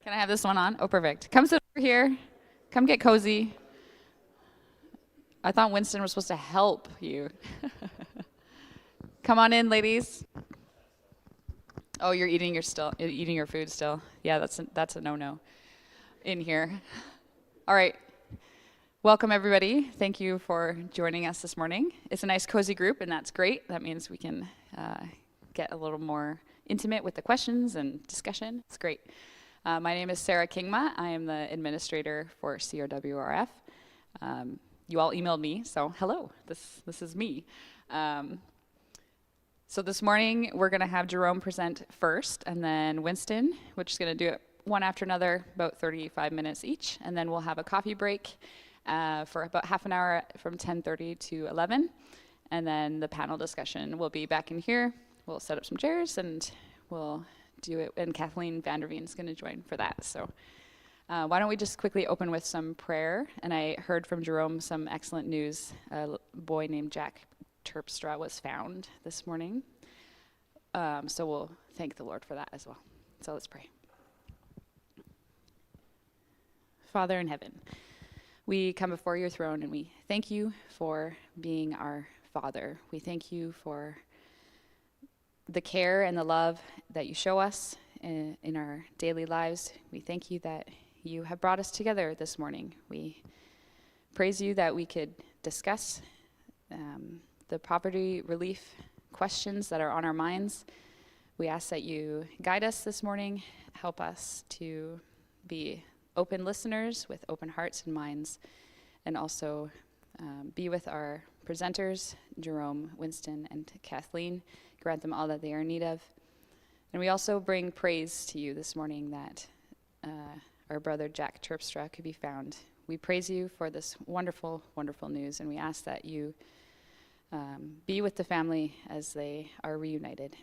Can I have this one on? Oh, perfect. Come sit over here. Come get cozy. I thought Winston was supposed to help you. Come on in, ladies. Oh, you're eating your food still. Yeah, that's a no-no in here. All right. Welcome, everybody. Thank you for joining us this morning. It's a nice, cozy group, and that's great. That means we can get a little more intimate with the questions and discussion. It's great. My name is Sarah Kingma. I am the administrator for CRWRF. You all emailed me, so hello. This is me. So this morning, we're going to have Jerome present first, and then Winston. We're just going to do it one after another, about 35 minutes each, and then we'll have a coffee break for about half an hour from 10:30 to 11, and then the panel discussion will be back in here. We'll set up some chairs, and we'll do it, and Kathleen Vanderveen is going to join for that. So why don't we just quickly open with some prayer, and I heard from Jerome some excellent news. A boy named Jack Terpstra was found this morning. So we'll thank the Lord for that as well. So let's pray. Father in heaven, we come before your throne and we thank you for being our Father. We thank you for the care and the love that you show us in our daily lives. We thank you that you have brought us together this morning. We praise you that we could discuss the poverty relief questions that are on our minds. We ask that you guide us this morning, help us to be open listeners with open hearts and minds, and also be with our presenters, Jerome, Winston, and Kathleen. Grant them all that they are in need of. And we also bring praise to you this morning that our brother Jack Terpstra could be found. We praise you for this wonderful, wonderful news, and we ask that you be with the family as they are reunited.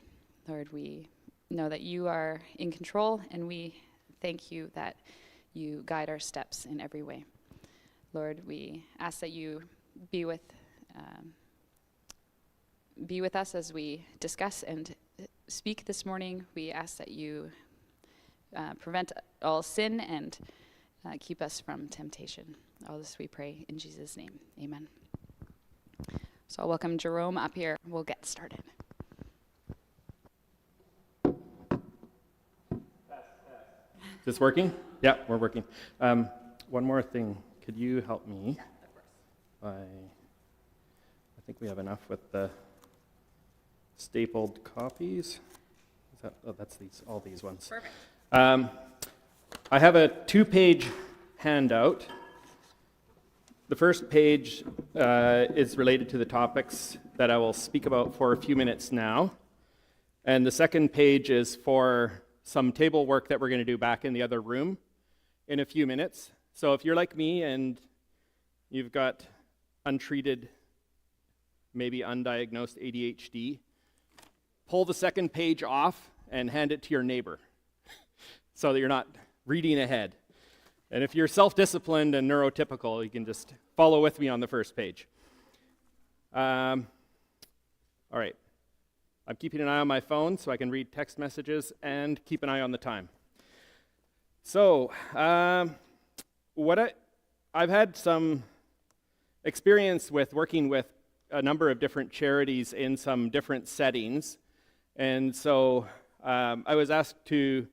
Lord, we know that you are in control, and we thank you that you guide our steps in every way. Lord, we ask that you be with us as we discuss and speak this morning. We ask that you prevent all sin and keep us from temptation. All this we pray in Jesus' name. Amen. So I'll welcome Jerome up here. We'll get started. Is this working? Yeah, we're working. One more thing. Could you help me? Yeah, of course. I think we have enough with the stapled copies. That's all these ones. Perfect. I have a 2-page handout. The first page is related to the topics that I will speak about for a few minutes now. And the second page is for some table work that we're going to do back in the other room in a few minutes. So if you're like me and you've got untreated, maybe undiagnosed ADHD, pull the second page off and hand it to your neighbor so that you're not reading ahead. And if you're self-disciplined and neurotypical, you can just follow with me on the first page. All right. I'm keeping an eye on my phone so I can read text messages and keep an eye on the time. So, I've had some experience with working with a number of different charities in some different settings. And so I was asked to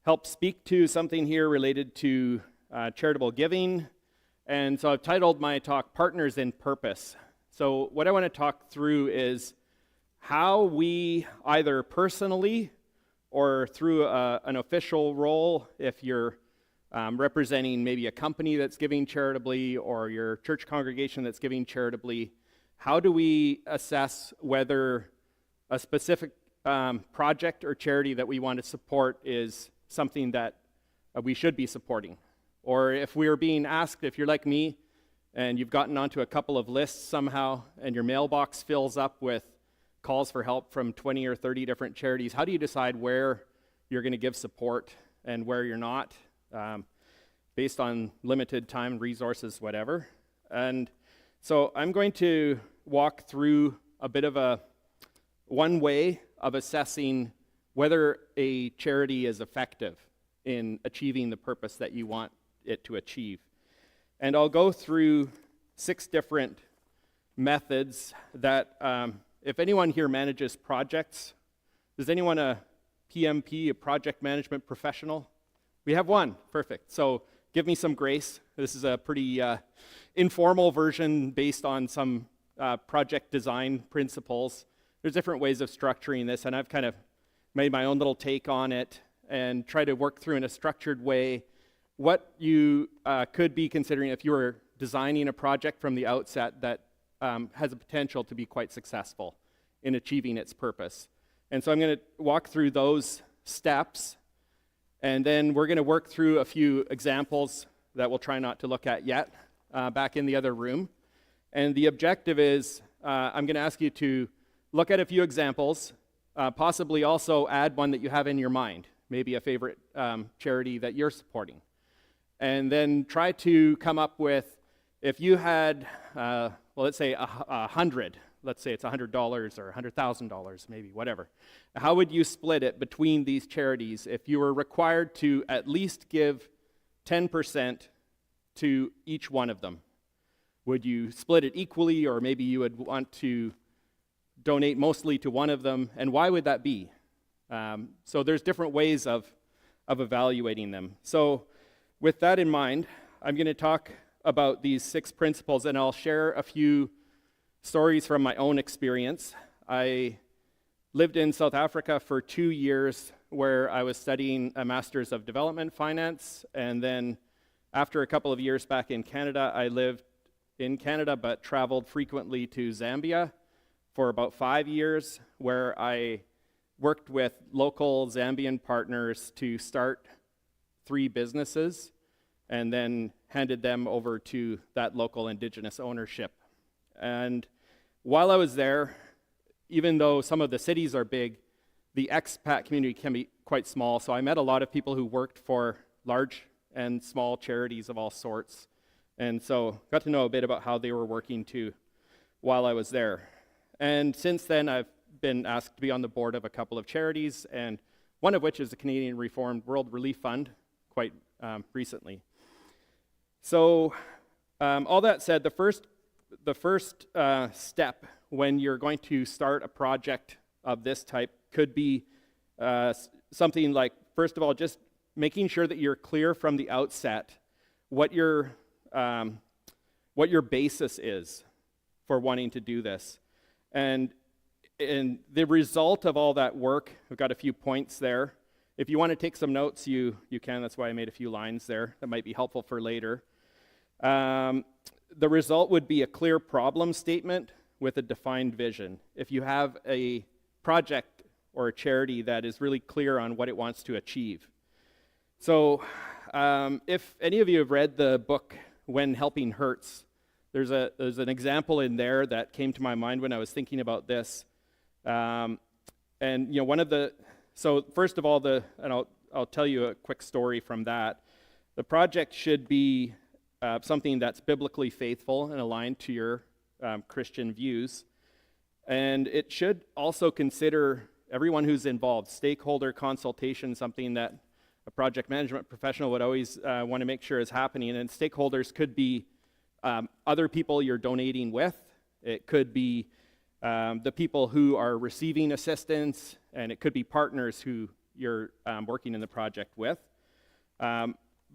help speak to something here related to charitable giving. And so I've titled my talk, Partners in Purpose. So what I want to talk through is how we either personally or through an official role, if you're representing maybe a company that's giving charitably or your church congregation that's giving charitably, how do we assess whether a specific project or charity that we want to support is something that we should be supporting? Or if we're being asked, if you're like me and you've gotten onto a couple of lists somehow and your mailbox fills up with calls for help from 20 or 30 different charities, how do you decide where you're going to give support and where you're not, based on limited time, resources, whatever? And so I'm going to walk through a bit of one way of assessing whether a charity is effective in achieving the purpose that you want it to achieve. And I'll go through 6 different methods that, if anyone here manages projects, is anyone a PMP, a project management professional? We have one, perfect. So give me some grace. This is a pretty informal version based on some project design principles. There's different ways of structuring this, and I've kind of made my own little take on it and try to work through in a structured way what you could be considering if you were designing a project from the outset that has a potential to be quite successful in achieving its purpose. And so I'm going to walk through those steps, and then we're going to work through a few examples that we'll try not to look at yet back in the other room. And the objective is I'm going to ask you to look at a few examples, possibly also add one that you have in your mind, maybe a favorite charity that you're supporting. And then try to come up with, if you had, well, let's say 100, let's say it's $100 or $100,000, maybe, whatever. How would you split it between these charities if you were required to at least give 10% to each one of them? Would you split it equally, or maybe you would want to donate mostly to one of them? And why would that be? So there's different ways of evaluating them. So with that in mind, I'm going to talk about these 6 principles, and I'll share a few stories from my own experience. I lived in South Africa for 2 years where I was studying a Master's of Development Finance, and then after a couple of years back in Canada, I lived in Canada but traveled frequently to Zambia for about 5 years, where I worked with local Zambian partners to start 3 businesses and then handed them over to that local indigenous ownership. And while I was there, even though some of the cities are big, the expat community can be quite small. So I met a lot of people who worked for large and small charities of all sorts. And so got to know a bit about how they were working too while I was there. And since then, I've been asked to be on the board of a couple of charities, and one of which is the Canadian Reformed World Relief Fund, quite recently. So all that said, the first step when you're going to start a project of this type could be something like, first of all, just making sure that you're clear from the outset what your basis is for wanting to do this. And the result of all that work, we've got a few points there. If you want to take some notes, you can. That's why I made a few lines there that might be helpful for later. The result would be a clear problem statement with a defined vision. If you have a project or a charity that is really clear on what it wants to achieve. So if any of you have read the book When Helping Hurts, there's an example in there that came to my mind when I was thinking about this. And so first of all, and I'll tell you a quick story from that. The project should be something that's biblically faithful and aligned to your Christian views. And it should also consider everyone who's involved. Stakeholder consultation, something that a project management professional would always want to make sure is happening. And stakeholders could be other people you're donating with. It could be the people who are receiving assistance, and it could be partners who you're working in the project with.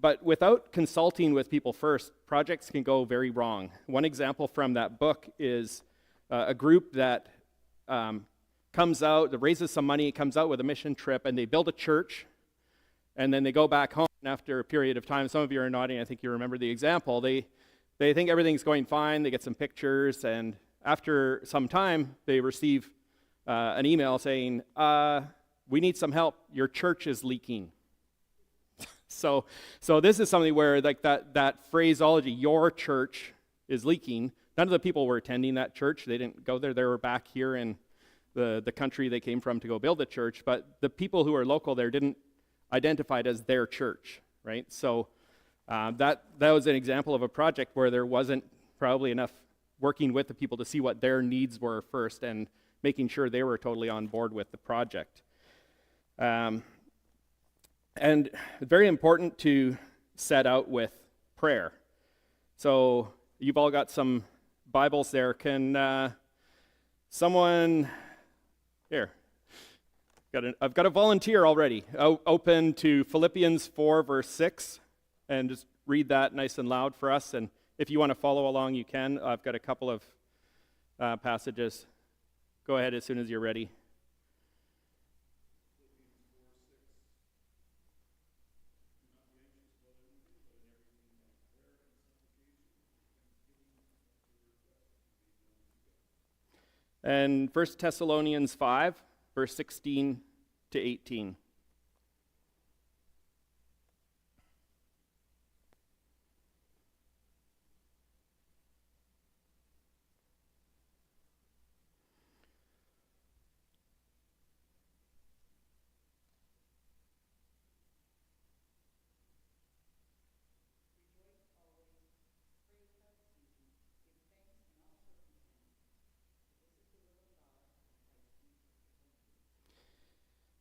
But without consulting with people first, projects can go very wrong. One example from that book is a group that comes out, that raises some money, comes out with a mission trip, and they build a church, and then they go back home after a period of time. Some of you are nodding, I think you remember the example. They think everything's going fine, they get some pictures, and after some time, they receive an email saying, we need some help, your church is leaking. So this is something where like that phraseology, your church is leaking. None of the people were attending that church. They didn't go there. They were back here in the country they came from to go build the church. But the people who are local there didn't identify it as their church, right? So that was an example of a project where there wasn't probably enough working with the people to see what their needs were first and making sure they were totally on board with the project. And very important to set out with prayer. So you've all got some Bibles there. Can someone here? I've got a volunteer already. Open to Philippians 4, verse 6, and just read that nice and loud for us. And if you want to follow along, you can. I've got a couple of passages. Go ahead as soon as you're ready. And 1 Thessalonians 5, verse 16 to 18.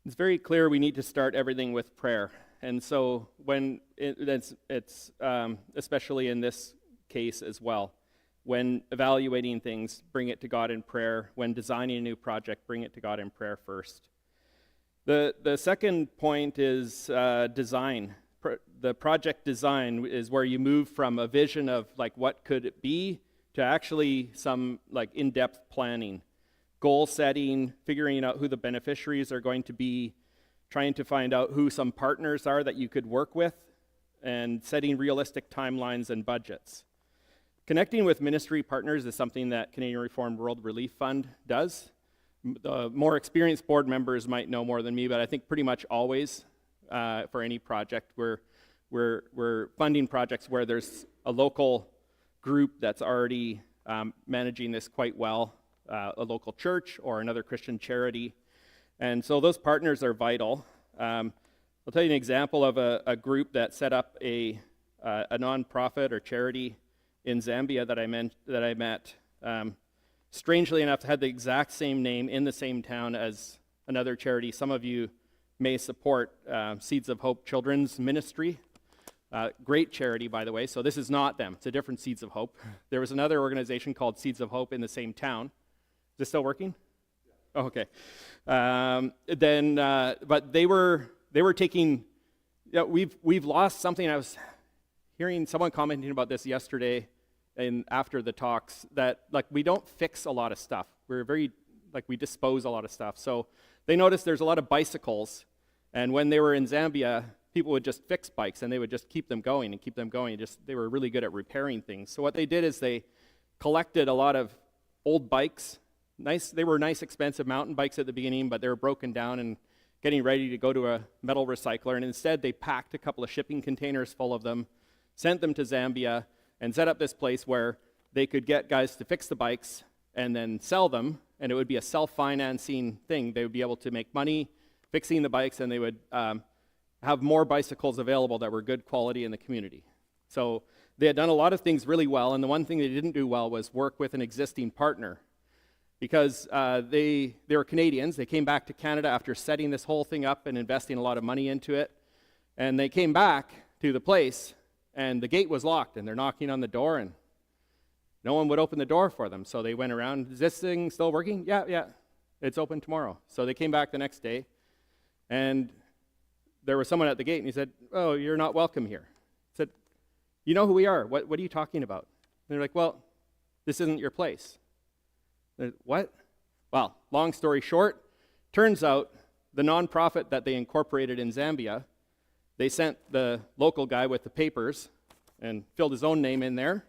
It's very clear we need to start everything with prayer. And so when it's especially in this case as well, when evaluating things, bring it to God in prayer. When designing a new project, bring it to God in prayer first. The second point is design. The project design is where you move from a vision of like what could it be to actually some like in-depth planning. Goal setting, figuring out who the beneficiaries are going to be, trying to find out who some partners are that you could work with, and setting realistic timelines and budgets. Connecting with ministry partners is something that Canadian Reformed World Relief Fund does. The more experienced board members might know more than me, but I think pretty much always for any project, we're funding projects where there's a local group that's already managing this quite well. A local church or another Christian charity. And so those partners are vital. I'll tell you an example of a group that set up a nonprofit or charity in Zambia that I met. Strangely enough, had the exact same name in the same town as another charity some of you may support, Seeds of Hope Children's Ministry. Great charity, by the way. So this is not them. It's a different Seeds of Hope. There was another organization called Seeds of Hope in the same town. Is this still working? Oh, okay. But they were taking. We've lost something. I was hearing someone commenting about this yesterday, and after the talks, that like we don't fix a lot of stuff. We're very we dispose a lot of stuff. So they noticed there's a lot of bicycles, and when they were in Zambia, people would just fix bikes and they would just keep them going and keep them going. They were really good at repairing things. So what they did is they collected a lot of old bikes. They were nice, expensive mountain bikes at the beginning, but they were broken down and getting ready to go to a metal recycler. And instead, they packed a couple of shipping containers full of them, sent them to Zambia, and set up this place where they could get guys to fix the bikes and then sell them. And it would be a self-financing thing. They would be able to make money fixing the bikes, and they would have more bicycles available that were good quality in the community. So they had done a lot of things really well, and the one thing they didn't do well was work with an existing partner. Because they were Canadians. They came back to Canada after setting this whole thing up and investing a lot of money into it. And they came back to the place, and the gate was locked, and they're knocking on the door, and no one would open the door for them. So they went around, is this thing still working? Yeah, it's open tomorrow. So they came back the next day, and there was someone at the gate, and he said, oh, you're not welcome here. I said, you know who we are. What are you talking about? And they're like, well, this isn't your place. What? Well, long story short, turns out the nonprofit that they incorporated in Zambia, they sent the local guy with the papers and filled his own name in there,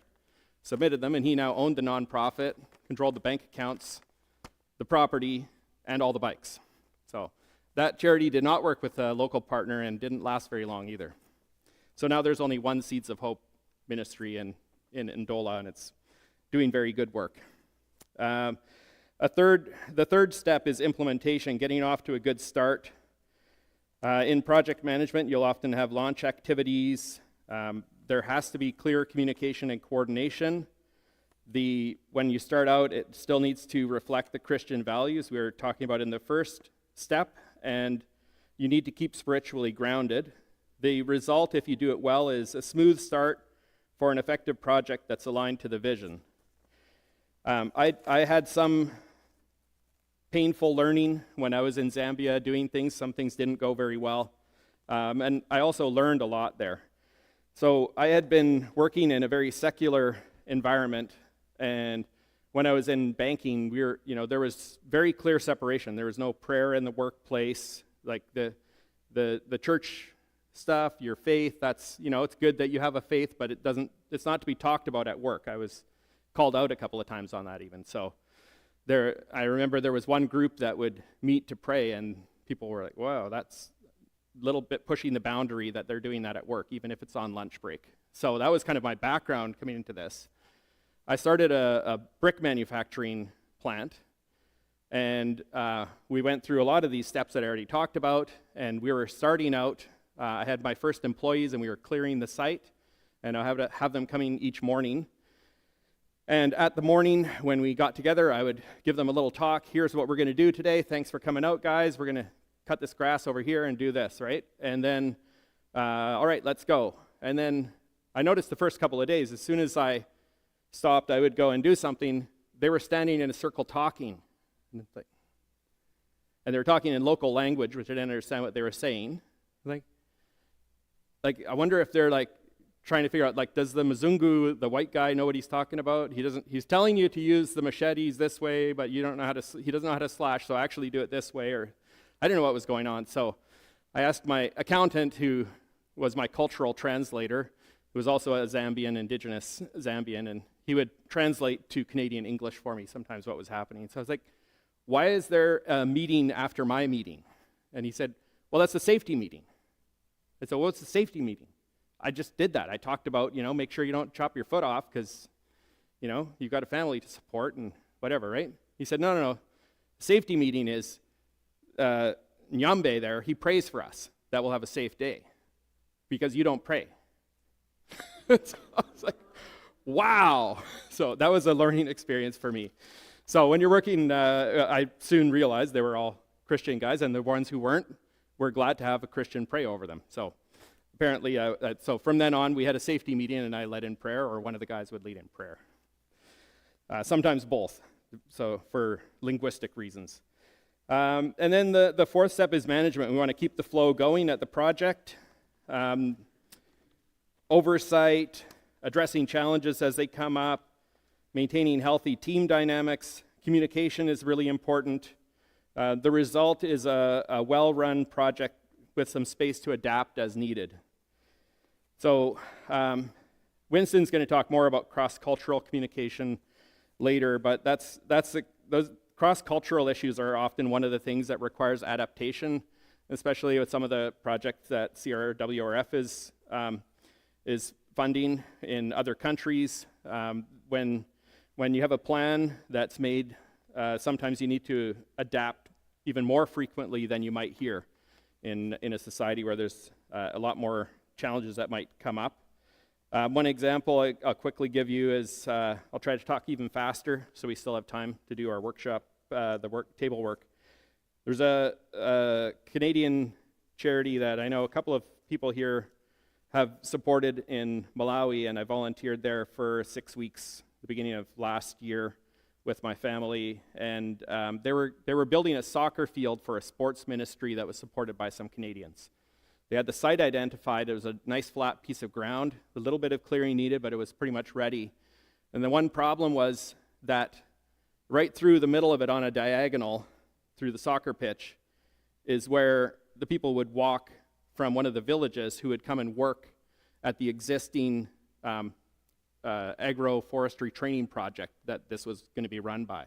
submitted them, and he now owned the nonprofit, controlled the bank accounts, the property, and all the bikes. So that charity did not work with a local partner and didn't last very long either. So now there's only one Seeds of Hope ministry in Ndola, and it's doing very good work. The third step is implementation, getting off to a good start. In project management, you'll often have launch activities. There has to be clear communication and coordination. When you start out, it still needs to reflect the Christian values we were talking about in the first step, and you need to keep spiritually grounded. The result, if you do it well, is a smooth start for an effective project that's aligned to the vision. I had some painful learning when I was in Zambia doing things. Some things didn't go very well. And I also learned a lot there. So I had been working in a very secular environment, and when I was in banking, there was very clear separation. There was no prayer in the workplace. Like the church stuff, your faith, that's, it's good that you have a faith, but it's not to be talked about at work. I was called out a couple of times on that even. So I remember there was one group that would meet to pray, and people were like, wow, that's a little bit pushing the boundary that they're doing that at work, even if it's on lunch break. So that was kind of my background coming into this. I started a brick manufacturing plant, and we went through a lot of these steps that I already talked about, and we were starting out. I had my first employees, and we were clearing the site, and I have them coming each morning. And at the morning, when we got together, I would give them a little talk. Here's what we're going to do today. Thanks for coming out, guys. We're going to cut this grass over here and do this, right? And then, all right, let's go. And then I noticed the first couple of days, as soon as I stopped, I would go and do something, they were standing in a circle talking. And they were talking in local language, which I didn't understand what they were saying. Like I wonder if they're trying to figure out, does the Mzungu, the white guy, know what he's talking about? He's telling you to use the machetes this way, but he doesn't know how to slash, so actually do it this way, or I didn't know what was going on. So I asked my accountant, who was my cultural translator, who was also a indigenous Zambian, and he would translate to Canadian English for me sometimes what was happening. So I was like, why is there a meeting after my meeting? And he said, well, that's a safety meeting. I said, well, what's the safety meeting? I just did that. I talked about, make sure you don't chop your foot off because, you've got a family to support and whatever, right? He said, no. Safety meeting is Nyambe there, he prays for us that we'll have a safe day because you don't pray. So I was like, wow. So that was a learning experience for me. So when you're working, I soon realized they were all Christian guys, and the ones who weren't, were glad to have a Christian pray over them. So apparently, so from then on, we had a safety meeting, and I led in prayer, or one of the guys would lead in prayer. Sometimes both, so for linguistic reasons. And then the fourth step is management. We want to keep the flow going at the project. Oversight, addressing challenges as they come up, maintaining healthy team dynamics. Communication is really important. The result is a well-run project with some space to adapt as needed. So Winston's going to talk more about cross-cultural communication later, but those cross-cultural issues are often one of the things that requires adaptation, especially with some of the projects that CRWRF is funding in other countries. When you have a plan that's made, sometimes you need to adapt even more frequently than you might here in a society where there's a lot more challenges that might come up. One example I'll quickly give you is, I'll try to talk even faster so we still have time to do our workshop, table work. There's a Canadian charity that I know a couple of people here have supported in Malawi, and I volunteered there for 6 weeks, the beginning of last year, with my family, and they were building a soccer field for a sports ministry that was supported by some Canadians. They had the site identified. It was a nice flat piece of ground, a little bit of clearing needed, but it was pretty much ready. And the one problem was that right through the middle of it on a diagonal, through the soccer pitch, is where the people would walk from one of the villages who would come and work at the existing agroforestry training project that this was going to be run by.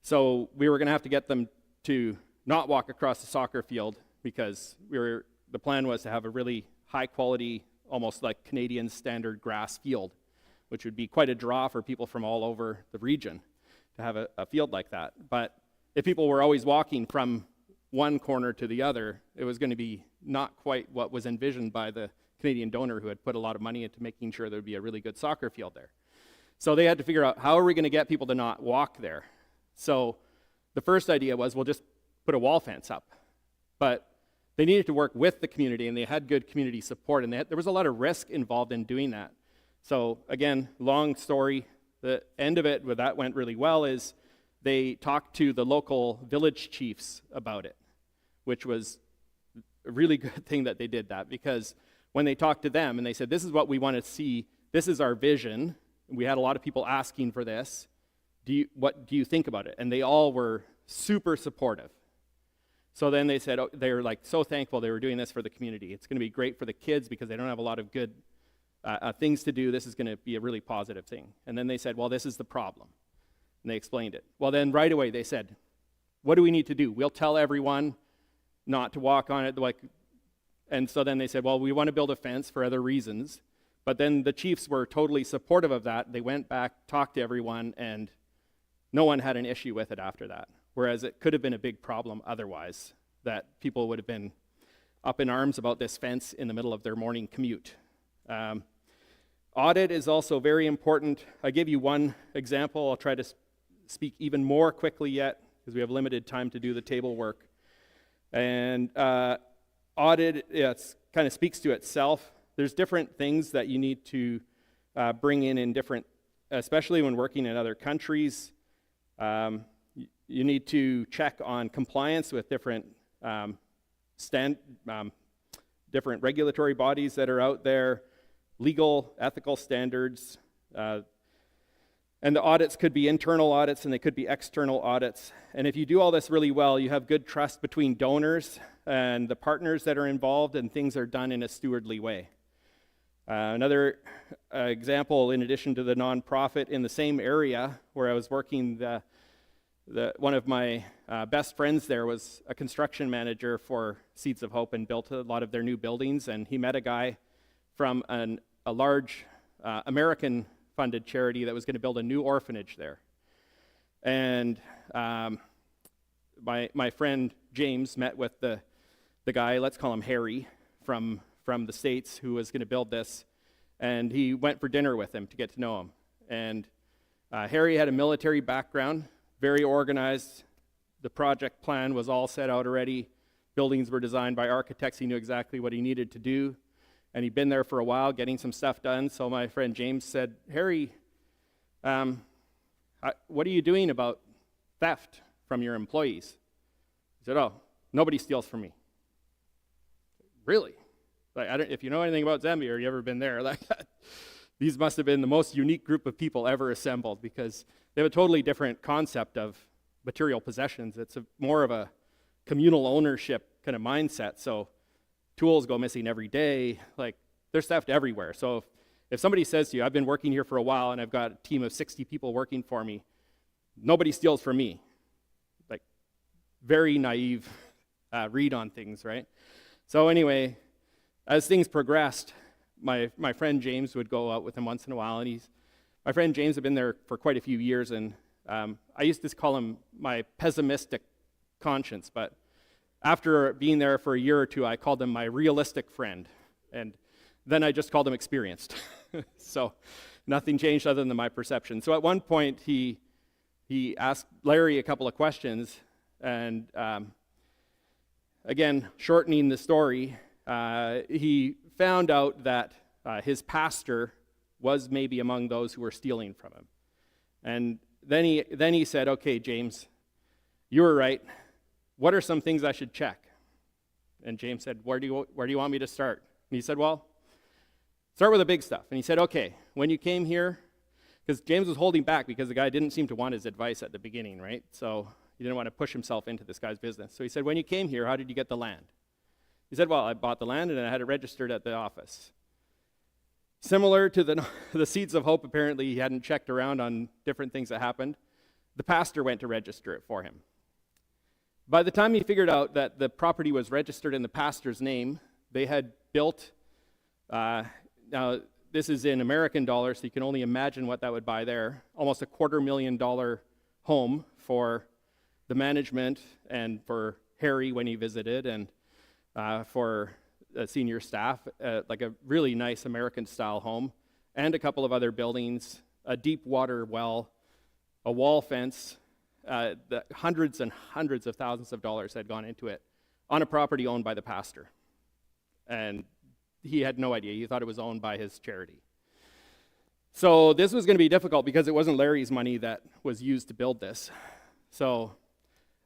So we were going to have to get them to not walk across the soccer field because the plan was to have a really high quality, almost like Canadian standard grass field, which would be quite a draw for people from all over the region to have a field like that. But if people were always walking from one corner to the other, it was going to be not quite what was envisioned by the Canadian donor who had put a lot of money into making sure there would be a really good soccer field there. So they had to figure out, how are we going to get people to not walk there? So the first idea was, we'll just put a wall fence up. But they needed to work with the community, and they had good community support, and there was a lot of risk involved in doing that. So again, long story, the end of it, where that went really well, is they talked to the local village chiefs about it, which was a really good thing that they did that, because when they talked to them and they said, this is what we want to see, this is our vision, we had a lot of people asking for this, what do you think about it? And they all were super supportive. So then they said, they were like so thankful they were doing this for the community. It's going to be great for the kids because they don't have a lot of good things to do. This is going to be a really positive thing. And then they said, well, this is the problem. And they explained it. Well, then right away they said, what do we need to do? We'll tell everyone not to walk on it. And so then they said, well, we want to build a fence for other reasons. But then the chiefs were totally supportive of that. They went back, talked to everyone, and no one had an issue with it after that. Whereas it could have been a big problem otherwise, that people would have been up in arms about this fence in the middle of their morning commute. Audit is also very important. I give you one example. I'll try to speak even more quickly yet, because we have limited time to do the table work. And audit, it kind of speaks to itself. There's different things that you need to bring in different, especially when working in other countries. You need to check on compliance with different different regulatory bodies that are out there, legal, ethical standards, and the audits could be internal audits and they could be external audits. And if you do all this really well, you have good trust between donors and the partners that are involved, and things are done in a stewardly way. Another example, in addition to the nonprofit, in the same area where I was working, one of my best friends there was a construction manager for Seeds of Hope and built a lot of their new buildings, and he met a guy from a large American-funded charity that was going to build a new orphanage there. And my friend James met with the guy, let's call him Harry, from the States, who was going to build this, and he went for dinner with him to get to know him. And Harry had a military background, very organized. The project plan was all set out already. Buildings were designed by architects. He knew exactly what he needed to do. And he'd been there for a while getting some stuff done. So my friend James said, Harry, what are you doing about theft from your employees? He said, oh, nobody steals from me. Really? Like, if you know anything about Zambia or you've ever been there, like these must have been the most unique group of people ever assembled, because they have a totally different concept of material possessions. It's more of a communal ownership kind of mindset. So tools go missing every day. Like, there's theft everywhere. So if somebody says to you, I've been working here for a while and I've got a team of 60 people working for me, nobody steals from me. Like, very naive read on things, right? So anyway, as things progressed, my friend James would go out with him once in a while, and my friend James had been there for quite a few years, and I used to call him my pessimistic conscience, but after being there for a year or two, I called him my realistic friend, and then I just called him experienced. So nothing changed other than my perception. So at one point, he asked Larry a couple of questions, and again, shortening the story, he found out that his pastor was maybe among those who were stealing from him. And then he said, okay, James, you were right. What are some things I should check? And James said, where do you want me to start? And he said, well, start with the big stuff. And he said, okay, when you came here, because James was holding back because the guy didn't seem to want his advice at the beginning, right? So he didn't want to push himself into this guy's business. So he said, when you came here, how did you get the land? He said, well, I bought the land and I had it registered at the office. Similar to the Seeds of Hope, apparently he hadn't checked around on different things that happened. The pastor went to register it for him. By the time he figured out that the property was registered in the pastor's name, they had built, now this is in American dollars, so you can only imagine what that would buy there, almost a $250,000 home for the management and for Harry when he visited, and for senior staff, like a really nice American-style home, and a couple of other buildings, a deep water well, a wall fence. Hundreds and hundreds of thousands of dollars had gone into it on a property owned by the pastor. And he had no idea. He thought it was owned by his charity. So this was going to be difficult because it wasn't Larry's money that was used to build this. So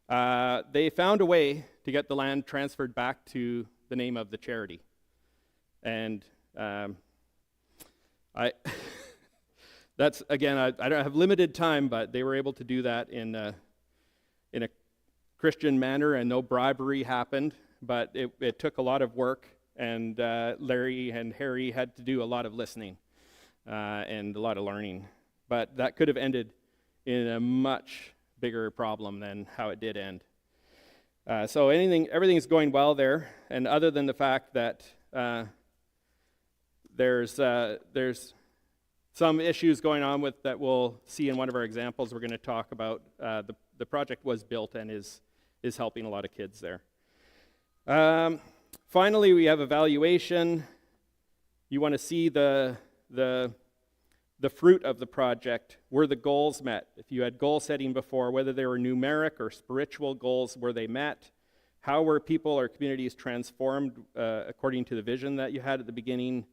they found a way to get the land transferred back to the name of the charity. And that's, again, I don't have limited time, but they were able to do that in a Christian manner, and no bribery happened, but it took a lot of work, and Larry and Harry had to do a lot of listening and a lot of learning. But that could have ended in a much bigger problem than how it did end. So everything's going well there, and other than the fact that there's some issues going on with that we'll see in one of our examples we're going to talk about. The project was built and is helping a lot of kids there. Finally, we have evaluation. You want to see the fruit of the project. Were the goals met? If you had goal setting before, whether they were numeric or spiritual goals, were they met? How were people or communities transformed according to the vision that you had at the beginning?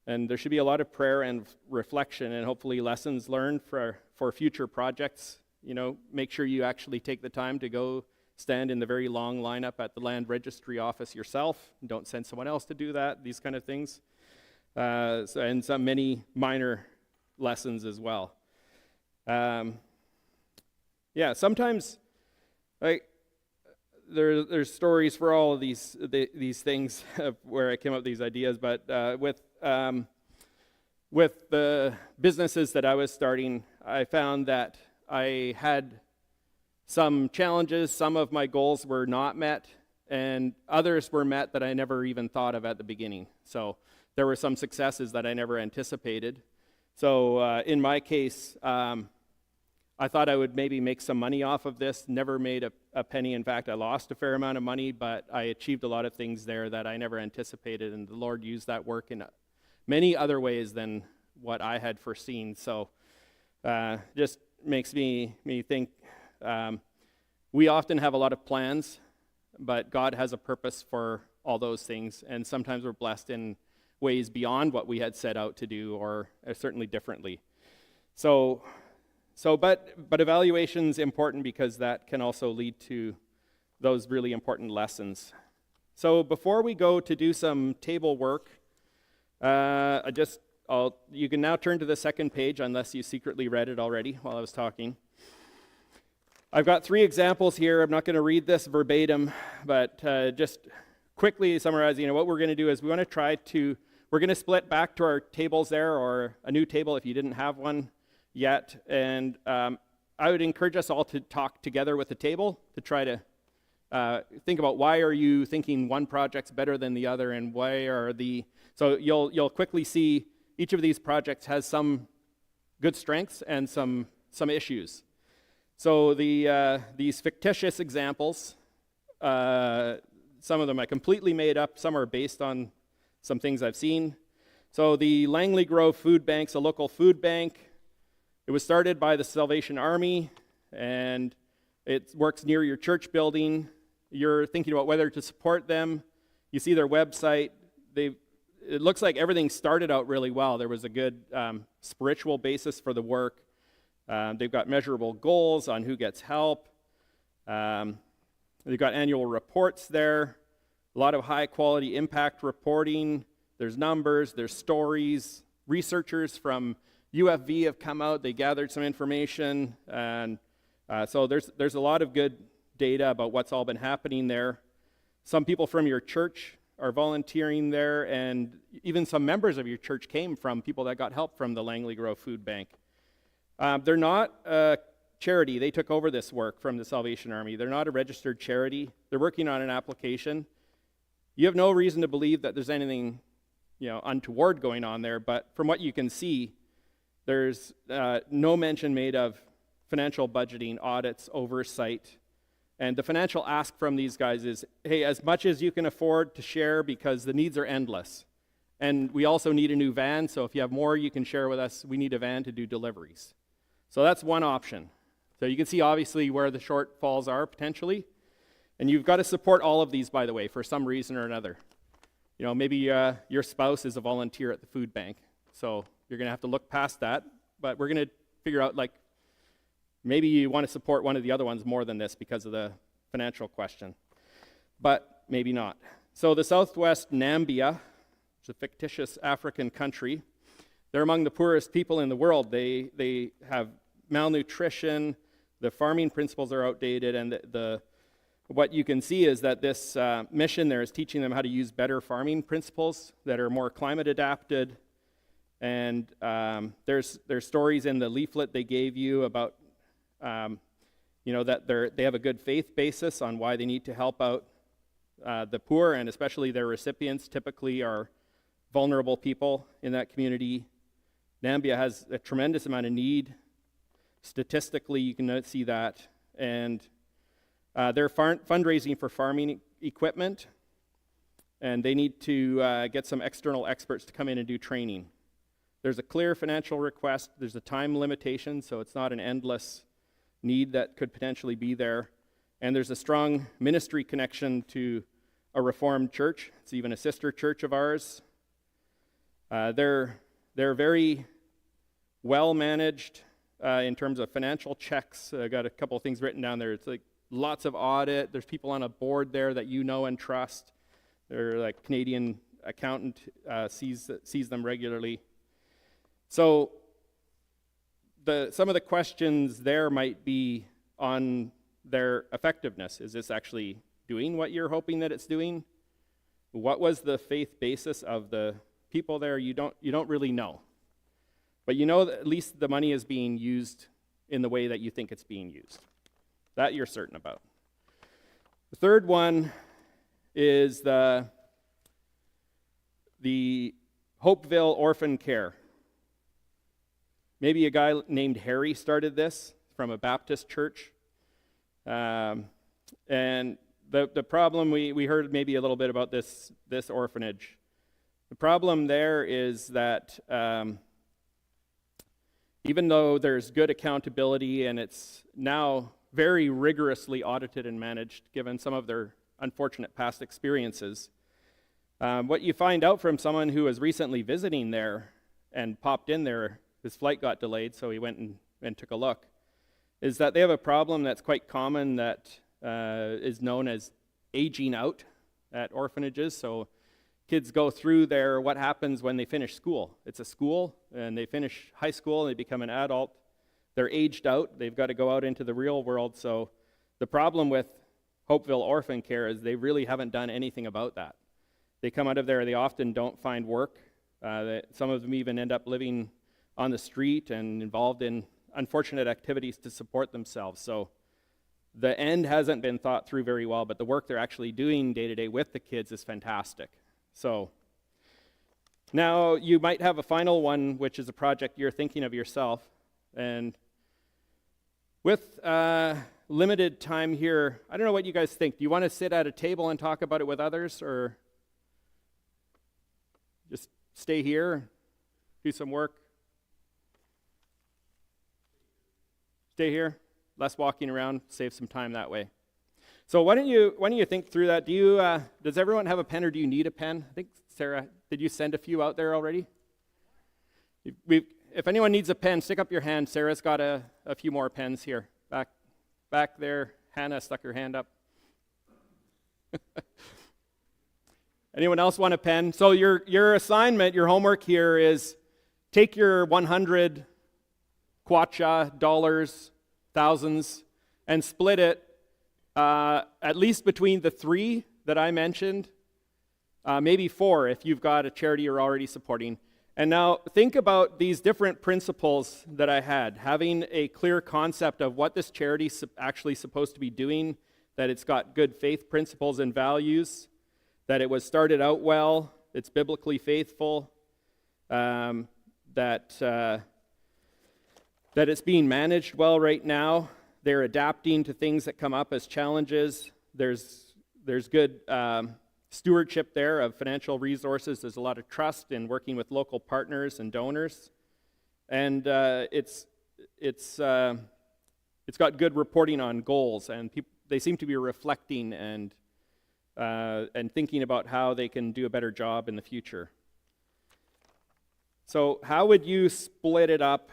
And there should be a lot of prayer and reflection and hopefully lessons learned for future projects. You know, make sure you actually take the time to go stand in the very long lineup at the land registry office yourself. Don't send someone else to do that, these kind of things. And some many minor lessons as well. Sometimes there's stories for all of these things where I came up with these ideas, but with the businesses that I was starting, I found that I had some challenges. Some of my goals were not met, and others were met that I never even thought of at the beginning. So there were some successes that I never anticipated. So in my case, I thought I would maybe make some money off of this. Never made a penny. In fact, I lost a fair amount of money, but I achieved a lot of things there that I never anticipated, and the Lord used that work in many other ways than what I had foreseen. So just makes me think we often have a lot of plans, but God has a purpose for all those things, and sometimes we're blessed in ways beyond what we had set out to do, or certainly differently. But evaluation's important because that can also lead to those really important lessons. So before we go to do some table work, you can now turn to the second page unless you secretly read it already while I was talking. I've got 3 examples here. I'm not going to read this verbatim, but just quickly summarizing, what we're going to do is we're going to split back to our tables there, or a new table if you didn't have one yet. And I would encourage us all to talk together with the table to try to think about why are you thinking one project's better than the other, and so you'll quickly see each of these projects has some good strengths and some issues. So these fictitious examples, some of them I completely made up, some are based on some things I've seen. So the Langley Grove Food Bank's a local food bank. It was started by the Salvation Army, and it works near your church building. You're thinking about whether to support them. You see their website. It looks like everything started out really well. There was a good spiritual basis for the work. They've got measurable goals on who gets help. They've got annual reports there. A lot of high-quality impact reporting. There's numbers, there's stories. Researchers from UFV have come out. They gathered some information. And so there's a lot of good data about what's all been happening there. Some people from your church are volunteering there, and even some members of your church came from people that got help from the Langley Grove Food Bank. They're not a charity. They took over this work from the Salvation Army. They're not a registered charity. They're working on an application. You have no reason to believe that there's anything, untoward going on there, but from what you can see, there's no mention made of financial budgeting, audits, oversight. And the financial ask from these guys is, hey, as much as you can afford to share, because the needs are endless. And we also need a new van, so if you have more you can share with us, we need a van to do deliveries. So that's one option. So you can see obviously where the shortfalls are potentially. And you've got to support all of these, by the way, for some reason or another. You know, maybe your spouse is a volunteer at the food bank, so you're going to have to look past that. But we're going to figure out, like, maybe you want to support one of the other ones more than this because of the financial question. But maybe not. So the Southwest Nambia, which is a fictitious African country, they're among the poorest people in the world. They have malnutrition, the farming principles are outdated, and what you can see is that this mission there is teaching them how to use better farming principles that are more climate adapted. And there's stories in the leaflet they gave you about, that they have a good faith basis on why they need to help out the poor, and especially their recipients typically are vulnerable people in that community. Nambia has a tremendous amount of need. Statistically, you can see that. And they're fundraising for farming equipment, and they need to get some external experts to come in and do training. There's a clear financial request. There's a time limitation, so it's not an endless need that could potentially be there. And there's a strong ministry connection to a Reformed church. It's even a sister church of ours. They're very well managed in terms of financial checks. I got a couple of things written down there. It's like lots of audit. There's people on a board there that you know and trust. They're like Canadian accountant sees them regularly. So some of the questions there might be on their effectiveness. Is this actually doing what you're hoping that it's doing? What was the faith basis of the people there? You don't really know. But you know that at least the money is being used in the way that you think it's being used. That you're certain about. The third one is the Hopeville Orphan Care. Maybe a guy named Harry started this from a Baptist church. And the problem, we heard maybe a little bit about this orphanage. The problem there is that even though there's good accountability and it's now very rigorously audited and managed, given some of their unfortunate past experiences, what you find out from someone who was recently visiting there and popped in there, his flight got delayed, so he went and took a look, is that they have a problem that's quite common that is known as aging out at orphanages. So kids go through what happens when they finish school. It's a school, and they finish high school, and they become an adult. They're aged out. They've got to go out into the real world. So the problem with Hopeville Orphan Care is they really haven't done anything about that. They come out of there, they often don't find work. Some of them even end up living on the street and involved in unfortunate activities to support themselves. So the end hasn't been thought through very well, but the work they're actually doing day to day with the kids is fantastic. So now you might have a final one, which is a project you're thinking of yourself. And with limited time here, I don't know what you guys think. Do you want to sit at a table and talk about it with others, or just stay here, do some work? Stay here, less walking around, save some time that way. So why don't you think through that? Does everyone have a pen, or do you need a pen? I think, Sarah, did you send a few out there already? If anyone needs a pen, stick up your hand. Sarah's got a few more pens here. Back there, Hannah stuck her hand up. Anyone else want a pen? So your assignment, your homework here is take your 100 kwacha, dollars, thousands, and split it at least between the 3 that I mentioned, maybe 4 if you've got a charity you're already supporting. And now think about these different principles that I had, having a clear concept of what this charity is actually supposed to be doing, that it's got good faith principles and values, that it was started out well, it's biblically faithful, that it's being managed well right now. They're adapting to things that come up as challenges. There's good stewardship there of financial resources. There's a lot of trust in working with local partners and donors, and it's got good reporting on goals, and they seem to be reflecting and thinking about how they can do a better job in the future. So how would you split it up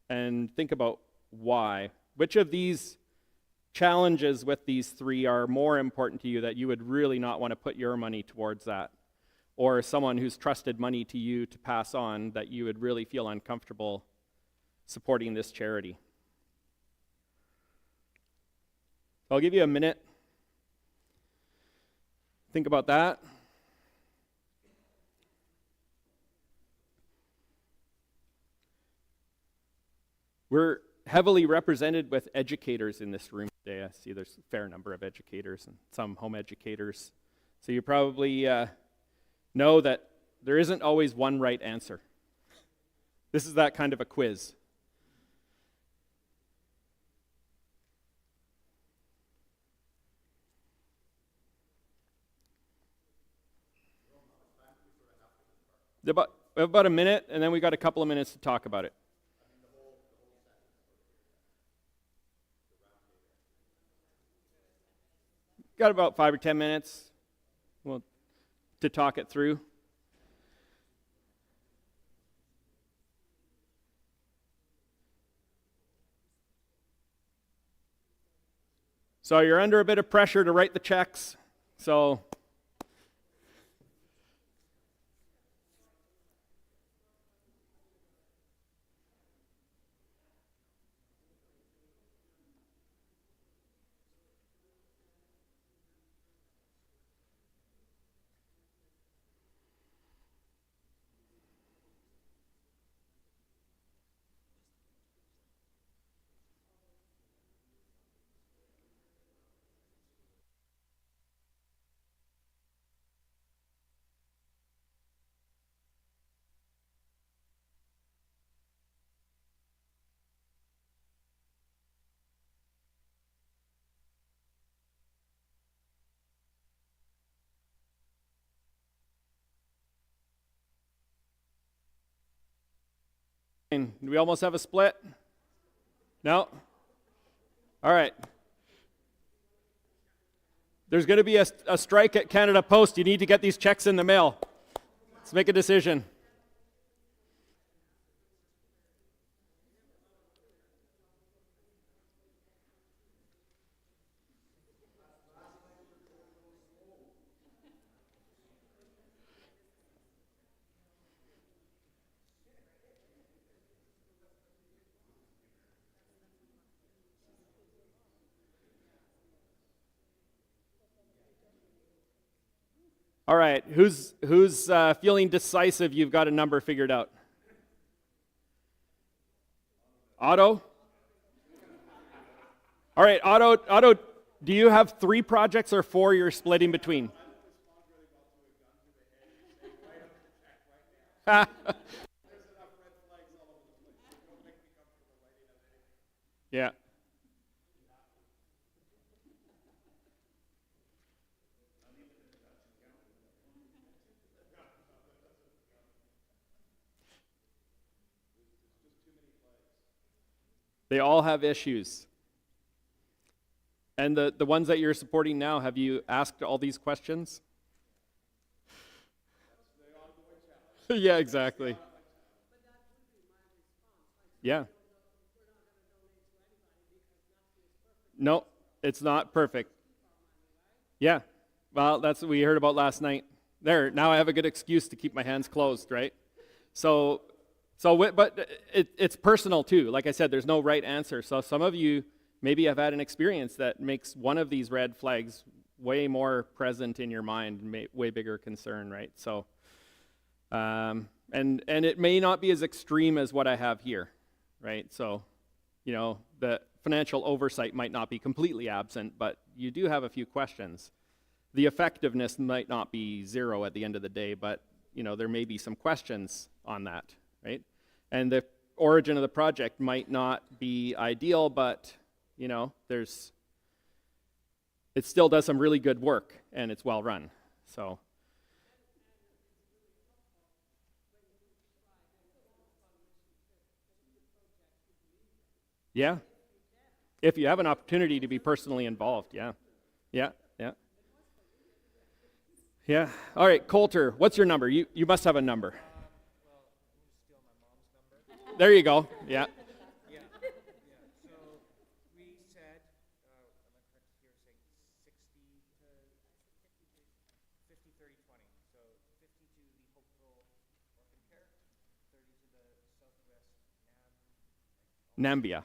and think about why? Which of these challenges with these three are more important to you that you would really not want to put your money towards that? Or someone who's trusted money to you to pass on that you would really feel uncomfortable supporting this charity? I'll give you a minute. Think about that. We're heavily represented with educators in this room today. I see there's a fair number of educators and some home educators. So you probably know that there isn't always one right answer. This is that kind of a quiz. About a minute, and then we got a couple of minutes to talk about it. Got about 5 or 10 minutes to talk it through. So you're under a bit of pressure to write the checks. So do we almost have a split? No? All right. There's going to be a strike at Canada Post. You need to get these checks in the mail. Let's make a decision. All right, who's feeling decisive? You've got a number figured out. Otto? All right, Otto, do you have 3 projects or 4 you're splitting between? Yeah. They all have issues. And the ones that you're supporting now, have you asked all these questions? Yeah, exactly. Yeah. No, it's not perfect. Yeah. Well, that's what we heard about last night. There, now I have a good excuse to keep my hands closed, right? But it's personal too. Like I said, there's no right answer. So some of you maybe have had an experience that makes one of these red flags way more present in your mind, way bigger concern, right? So, and it may not be as extreme as what I have here, right? So, the financial oversight might not be completely absent, but you do have a few questions. The effectiveness might not be 0 at the end of the day, but there may be some questions on that, right? And the origin of the project might not be ideal, but it still does some really good work and it's well run. So yeah. if you have an opportunity to be personally involved, yeah. Yeah, yeah. Yeah. All right, Coulter, what's your number? You must have a number. There you go. Yeah. Yeah, yeah. So we said, am I correct here saying 60 to 50, 30, 20. So 50 to the Hopeful Orphan Care, 30 to the Southwest Nambia. I almost said Namibia.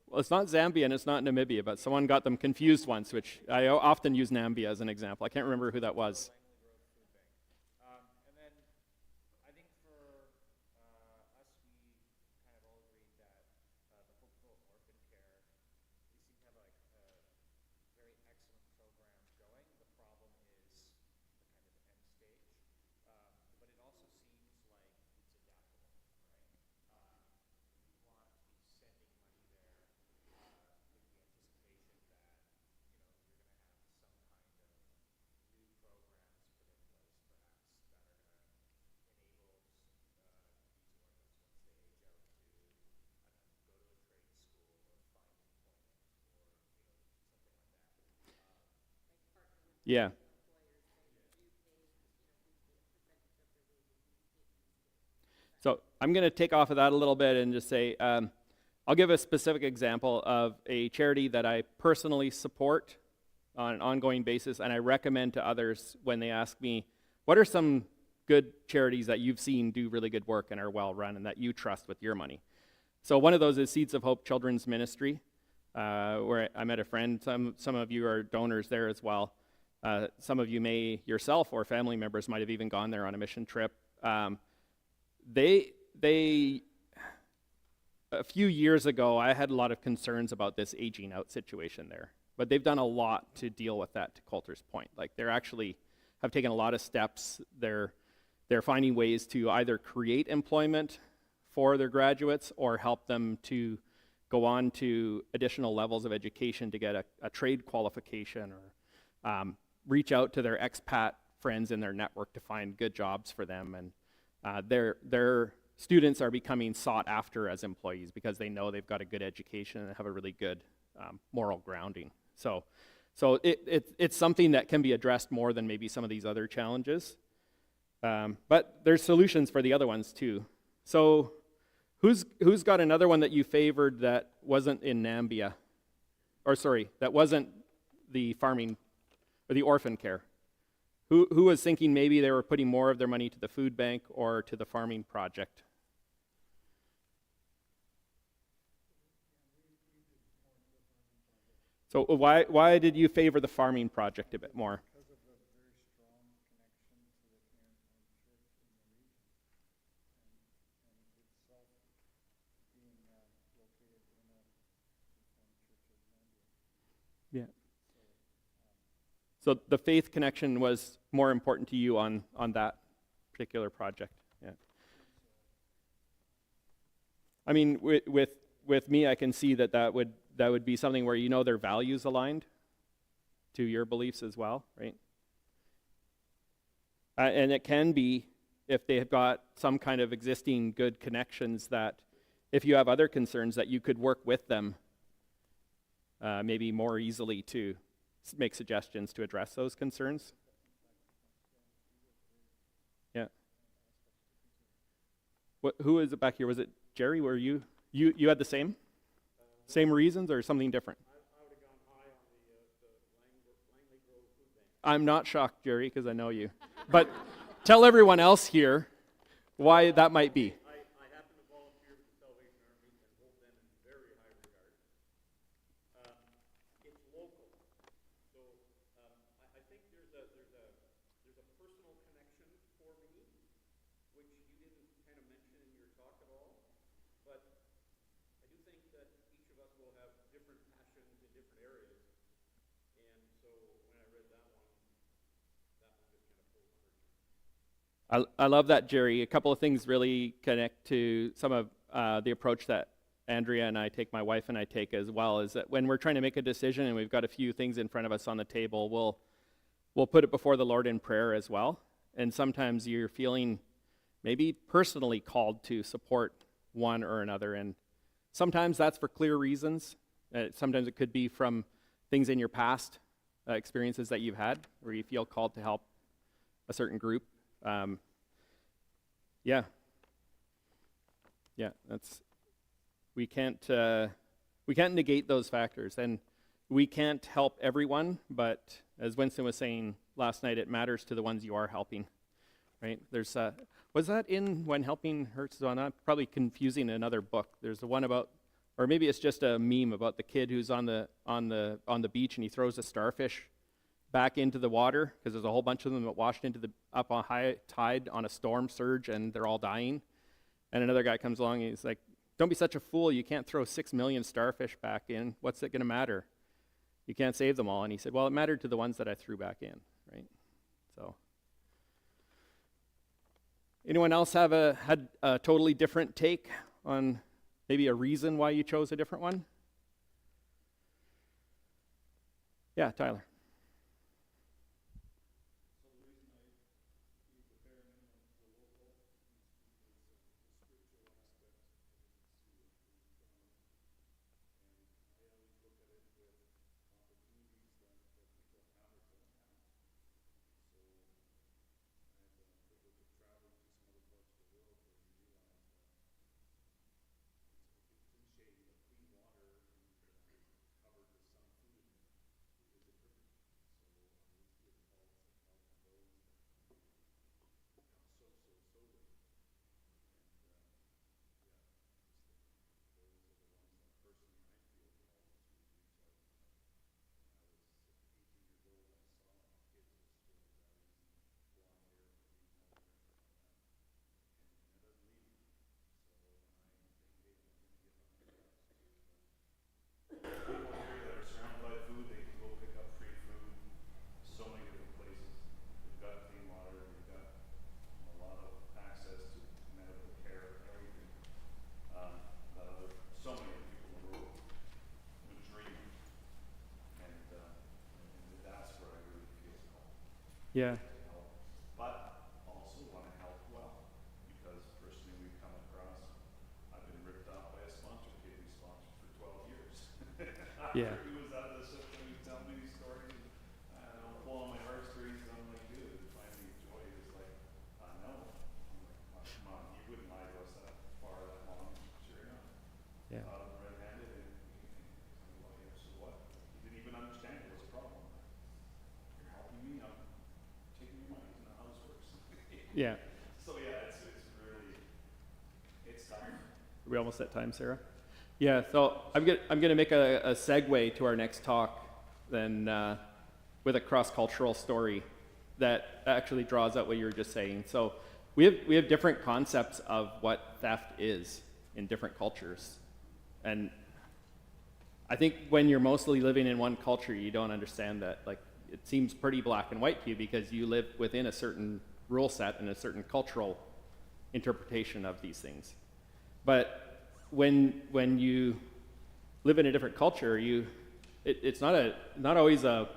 Well, it's not Zambia and it's not Namibia, but someone got them confused once, which I often use Nambia as an example. I can't remember who that was. Langley Road Food Bank. And then I think for us, we kind of all agreed that the Hopeful Orphan Care, we seem to have like a very excellent program going. The problem is the kind of end stage. But it also seems like it's adaptable, right? We want to be sending money there with the anticipation that, you're going to have some kind of new programs put in place, perhaps, that are going to enable these orphans once they age out to, I don't know, go to a trade school or find employment or, something like that. Yeah. So I'm going to take off of that a little bit and just say, I'll give a specific example of a charity that I personally support on an ongoing basis, and I recommend to others when they ask me, what are some good charities that you've seen do really good work and are well run and that you trust with your money? So one of those is Seeds of Hope Children's Ministry, where I met a friend. Some of you are donors there as well. Some of you may yourself or family members might have even gone there on a mission trip. They a few years ago, I had a lot of concerns about this aging out situation there, but they've done a lot to deal with that, to Coulter's point. Like, they're actually have taken a lot of steps. They're finding ways to either create employment for their graduates or help them to go on to additional levels of education to get a trade qualification, or reach out to their expat friends in their network to find good jobs for them. And their students are becoming sought after as employees because they know they've got a good education and have a really good moral grounding. So it's something that can be addressed more than maybe some of these other challenges. But there's solutions for the other ones too. So who's got another one that you favored that wasn't in Nambia? Or sorry, that wasn't the farming or the orphan care? Who was thinking maybe they were putting more of their money to the food bank or to the farming project? So why did you favor the farming project a bit more? Because of the very strong connection to the Canadian church in the region, and itself being located in a Reformed church of Zambia. Yeah. So the faith connection was more important to you on that particular project. Yeah. I mean, with me, I can see that would be something where their values aligned to your beliefs as well, right? And it can be, if they have got some kind of existing good connections, that if you have other concerns, that you could work with them maybe more easily to make suggestions to address those concerns. Yeah. Who is it back here? Was it Jerry? Were you had the same reasons or something different? I would have gone high on the Langley Grove Food Bank. I'm not shocked, Jerry, because I know you. But tell everyone else here why that might be. I happen to volunteer with the Salvation Army and hold them in very high regard. It's local, so I think there's a personal connection for me, which you didn't kind of mention in your talk at all. But I do think that each of us will have different passions in different areas, and so when I read that one just kind of pulled my heart. I love that, Jerry. A couple of things really connect to some of the approach that Andrea and I take, my wife and I take as well, is that when we're trying to make a decision and we've got a few things in front of us on the table, we'll put it before the Lord in prayer as well. And sometimes you're feeling maybe personally called to support one or another. And Sometimes that's for clear reasons. Sometimes it could be from things in your past, experiences that you've had, where you feel called to help a certain group. Yeah, we can't negate those factors, and we can't help everyone. But as Winston was saying last night, it matters to the ones you are helping, right? There's was that in When Helping Hurts On? I'm probably confusing another book. There's the one about, or maybe it's just a meme about the kid who's on the beach and he throws a starfish back into the water because there's a whole bunch of them that washed into up on high tide on a storm surge and they're all dying. And another guy comes along and he's like, "Don't be such a fool. You can't throw 6 million starfish back in. What's it going to matter? You can't save them all." And he said, "Well, it mattered to the ones that I threw back in," right? So, anyone else had a totally different take on maybe a reason why you chose a different one? Yeah, Tyler. Yeah. But also want to help well, because personally we've come across, I've been ripped off by a sponsor kid who sponsored for 12 years. Yeah. He was out of the system, he was telling me these stories, and I'm pulling my heartstrings, and I'm like, dude, finding joy is like, no. I'm like, oh, come on, you wouldn't lie to us that far, that long. Sure enough. Yeah. Out of red-handed, and well, yeah, so what? He didn't even understand it was a problem. You're helping me, I'm taking your money, isn't that how this works? Yeah. So yeah, it's really, it's tough. Are we almost at time, Sarah? Yeah, so I'm gonna make a segue to our next talk then with a cross-cultural story that actually draws out what you were just saying. So we have different concepts of what theft is in different cultures. And I think when you're mostly living in one culture, you don't understand that. Like, it seems pretty black and white to you because you live within a certain rule set and a certain cultural interpretation of these things. But when you live in a different culture, it's not always a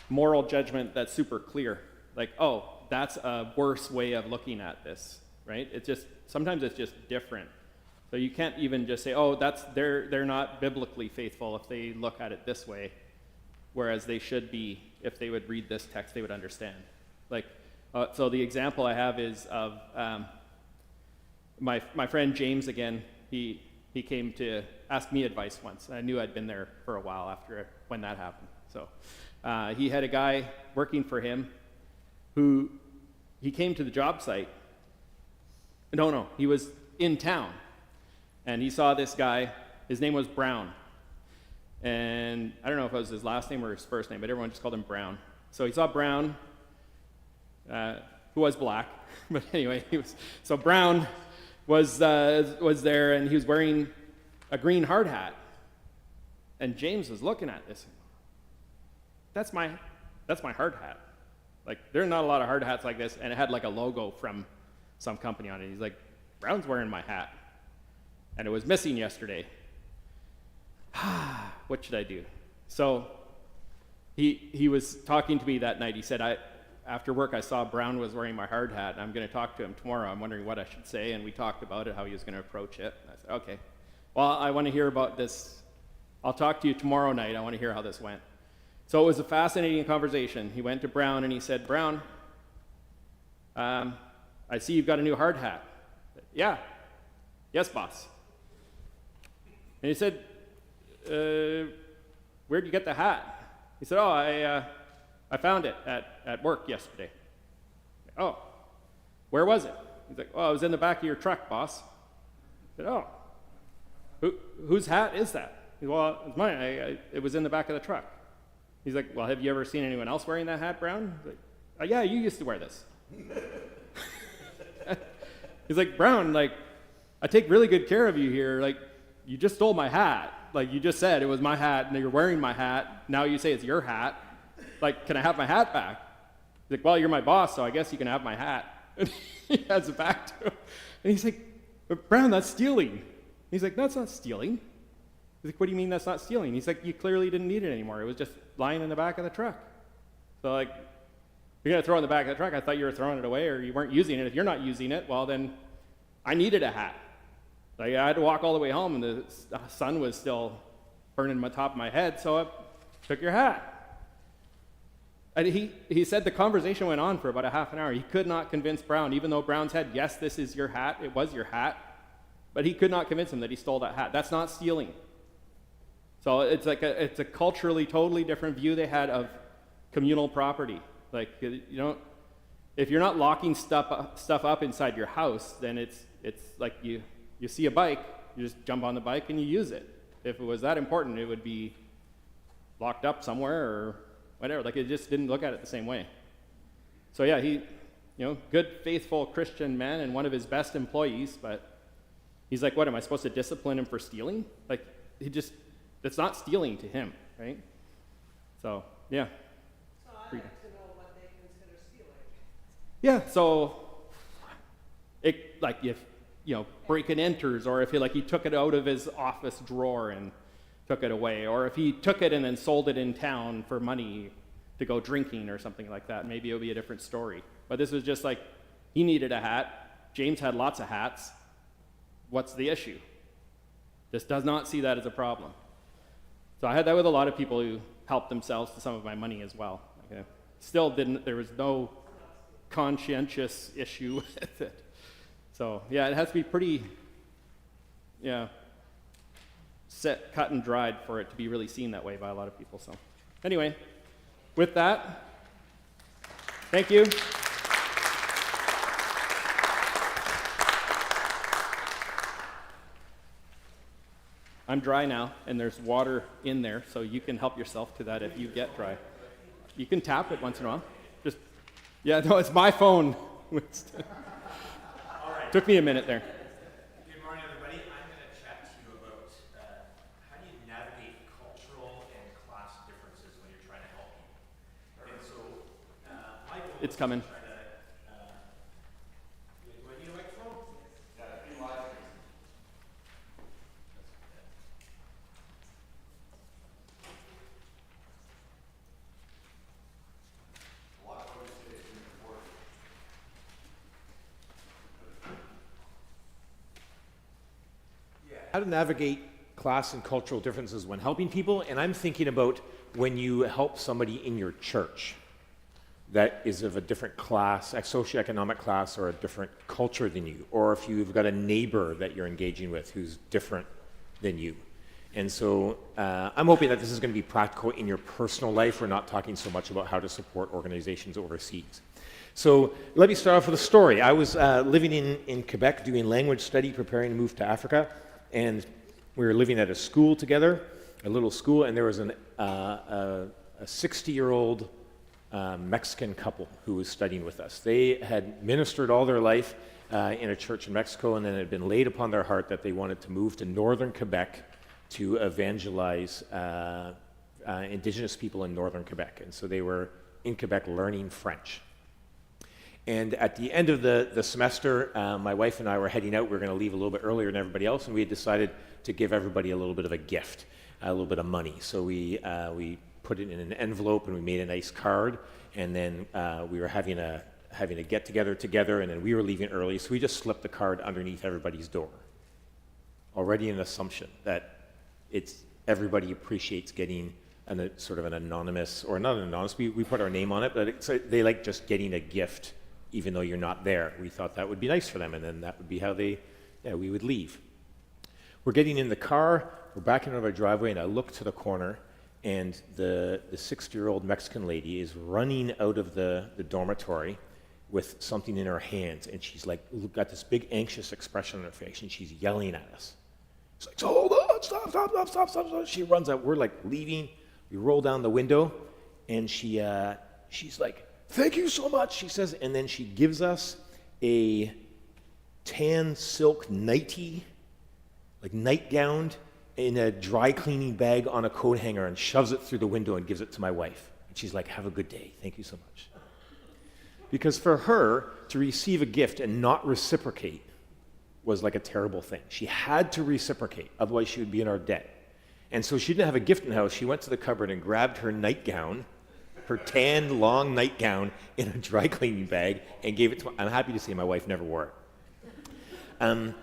moral judgment that's super clear. Like, oh, that's a worse way of looking at this, right? Sometimes it's just different. So you can't even just say, oh, they're not biblically faithful if they look at it this way, whereas they should be. If they would read this text, they would understand. Like, so the example I have is of my friend James again. He came to ask me advice once. I knew I'd been there for a while after when that happened. So he had a guy working for him who he came to the job site. No, he was in town. And he saw this guy. His name was Brown. And I don't know if it was his last name or his first name, but everyone just called him Brown. So he saw Brown, who was black. But anyway, Brown was there, and he was wearing a green hard hat. And James was looking at this. That's my hard hat. Like, there are not a lot of hard hats like this, and it had like a logo from some company on it. He's like, Brown's wearing my hat, and it was missing yesterday. What should I do? So he was talking to me that night. He said, after work, I saw Brown was wearing my hard hat, and I'm going to talk to him tomorrow. I'm wondering what I should say, and we talked about it, how he was going to approach it. And I said, okay, Well, I want to hear about this. I'll talk to you tomorrow night. I want to hear how this went. So it was a fascinating conversation. He went to Brown and he said, Brown, I see you've got a new hard hat. Yeah. Yes, boss. And he said, where'd you get the hat? He said, oh, I found it at work yesterday. Oh, where was it? He's like, oh, it was in the back of your truck, boss. I said, oh, whose hat is that? He said, well, it's mine. It was in the back of the truck. He's like, well, have you ever seen anyone else wearing that hat, Brown? He's like, oh, yeah, you used to wear this. He's like, Brown, like, I take really good care of you here. Like, you just stole my hat. Like, you just said it was my hat, and you're wearing my hat. Now you say it's your hat. Like, can I have my hat back? He's like, well, you're my boss, so I guess you can have my hat. And he hands it back to him. And he's like, but Brown, that's stealing. He's like, no, it's not stealing. He's like, what do you mean that's not stealing? He's like, you clearly didn't need it anymore. It was just lying in the back of the truck. So, like, you're going to throw it in the back of the truck. I thought you were throwing it away or you weren't using it. If you're not using it, well, then I needed a hat. Like, I had to walk all the way home, and the sun was still burning on top of my head, so I took your hat. And he said the conversation went on for about a half an hour. He could not convince Brown, even though Brown said, yes, this is your hat, it was your hat, but he could not convince him that he stole that hat. That's not stealing. So it's like it's a culturally totally different view they had of communal property. Like, you know, if you're not locking stuff up inside your house, then it's like you see a bike, you just jump on the bike and you use it. If it was that important, it would be locked up somewhere or whatever. Like, it just didn't look at it the same way. So yeah, he, good, faithful Christian man and one of his best employees, but he's like, what, am I supposed to discipline him for stealing? Like, it's not stealing to him, right? So, yeah. So I'd like to know what they consider stealing. Yeah, so, if, break and enters, or if he took it out of his office drawer and took it away, or if he took it and then sold it in town for money to go drinking or something like that, maybe it would be a different story. But this was just like, he needed a hat. James had lots of hats. What's the issue? This does not see that as a problem. So I had that with a lot of people who helped themselves to some of my money as well. Okay. There was no conscientious issue with it. So yeah, it has to be pretty, set, cut, and dried for it to be really seen that way by a lot of people. So anyway, with that, thank you. I'm dry now, and there's water in there, so you can help yourself to that if you get dry. You can tap it once in a while. It's my phone. Took me a minute there. Good morning, everybody. I'm going to chat to you about how do you navigate cultural and class differences when you're trying to help people. And so, my goal It's coming. is to try to, do I need a microphone? Yeah, be live. A lot of what you say is important. How to navigate class and cultural differences when helping people, and I'm thinking about when you help somebody in your church that is of a different class, a socioeconomic class, or a different culture than you, or if you've got a neighbor that you're engaging with who's different than you. And so I'm hoping that this is going to be practical in your personal life. We're not talking so much about how to support organizations overseas. So let me start off with a story. I was living in Quebec doing language study, preparing to move to Africa, and we were living at a school together, a little school, and there was a 60-year-old Mexican couple who was studying with us. They had ministered all their life in a church in Mexico, and then it had been laid upon their heart that they wanted to move to northern Quebec to evangelize Indigenous people in northern Quebec. And so they were in Quebec learning French. And at the end of the semester, my wife and I were heading out. We were going to leave a little bit earlier than everybody else, and we had decided to give everybody a little bit of a gift, a little bit of money. So we put it in an envelope, and we made a nice card, and then we were having a get-together together, and then we were leaving early, so we just slipped the card underneath everybody's door. already an assumption that it's everybody appreciates getting a sort of an anonymous, or not an anonymous, we put our name on it, but they like just getting a gift even though you're not there. We thought that would be nice for them, and then that would be how we would leave. We're getting in the car, we're backing out of our driveway, and I look to the corner, and the 60-year-old Mexican lady is running out of the dormitory with something in her hands, and she's like got this big anxious expression on her face, and she's yelling at us. She's like, hold on, stop, stop, stop, stop, stop, stop. She runs out, we're like leaving, we roll down the window, and she's like, thank you so much, she says, and then she gives us a tan silk nightie, like nightgown, in a dry cleaning bag on a coat hanger, and shoves it through the window and gives it to my wife. And she's like, have a good day, thank you so much. Because for her, to receive a gift and not reciprocate was like a terrible thing. She had to reciprocate, otherwise she would be in our debt. And so she didn't have a gift in the house. She went to the cupboard and grabbed her nightgown, her tan, long nightgown in a dry cleaning bag, and gave it to I'm happy to say my wife never wore it.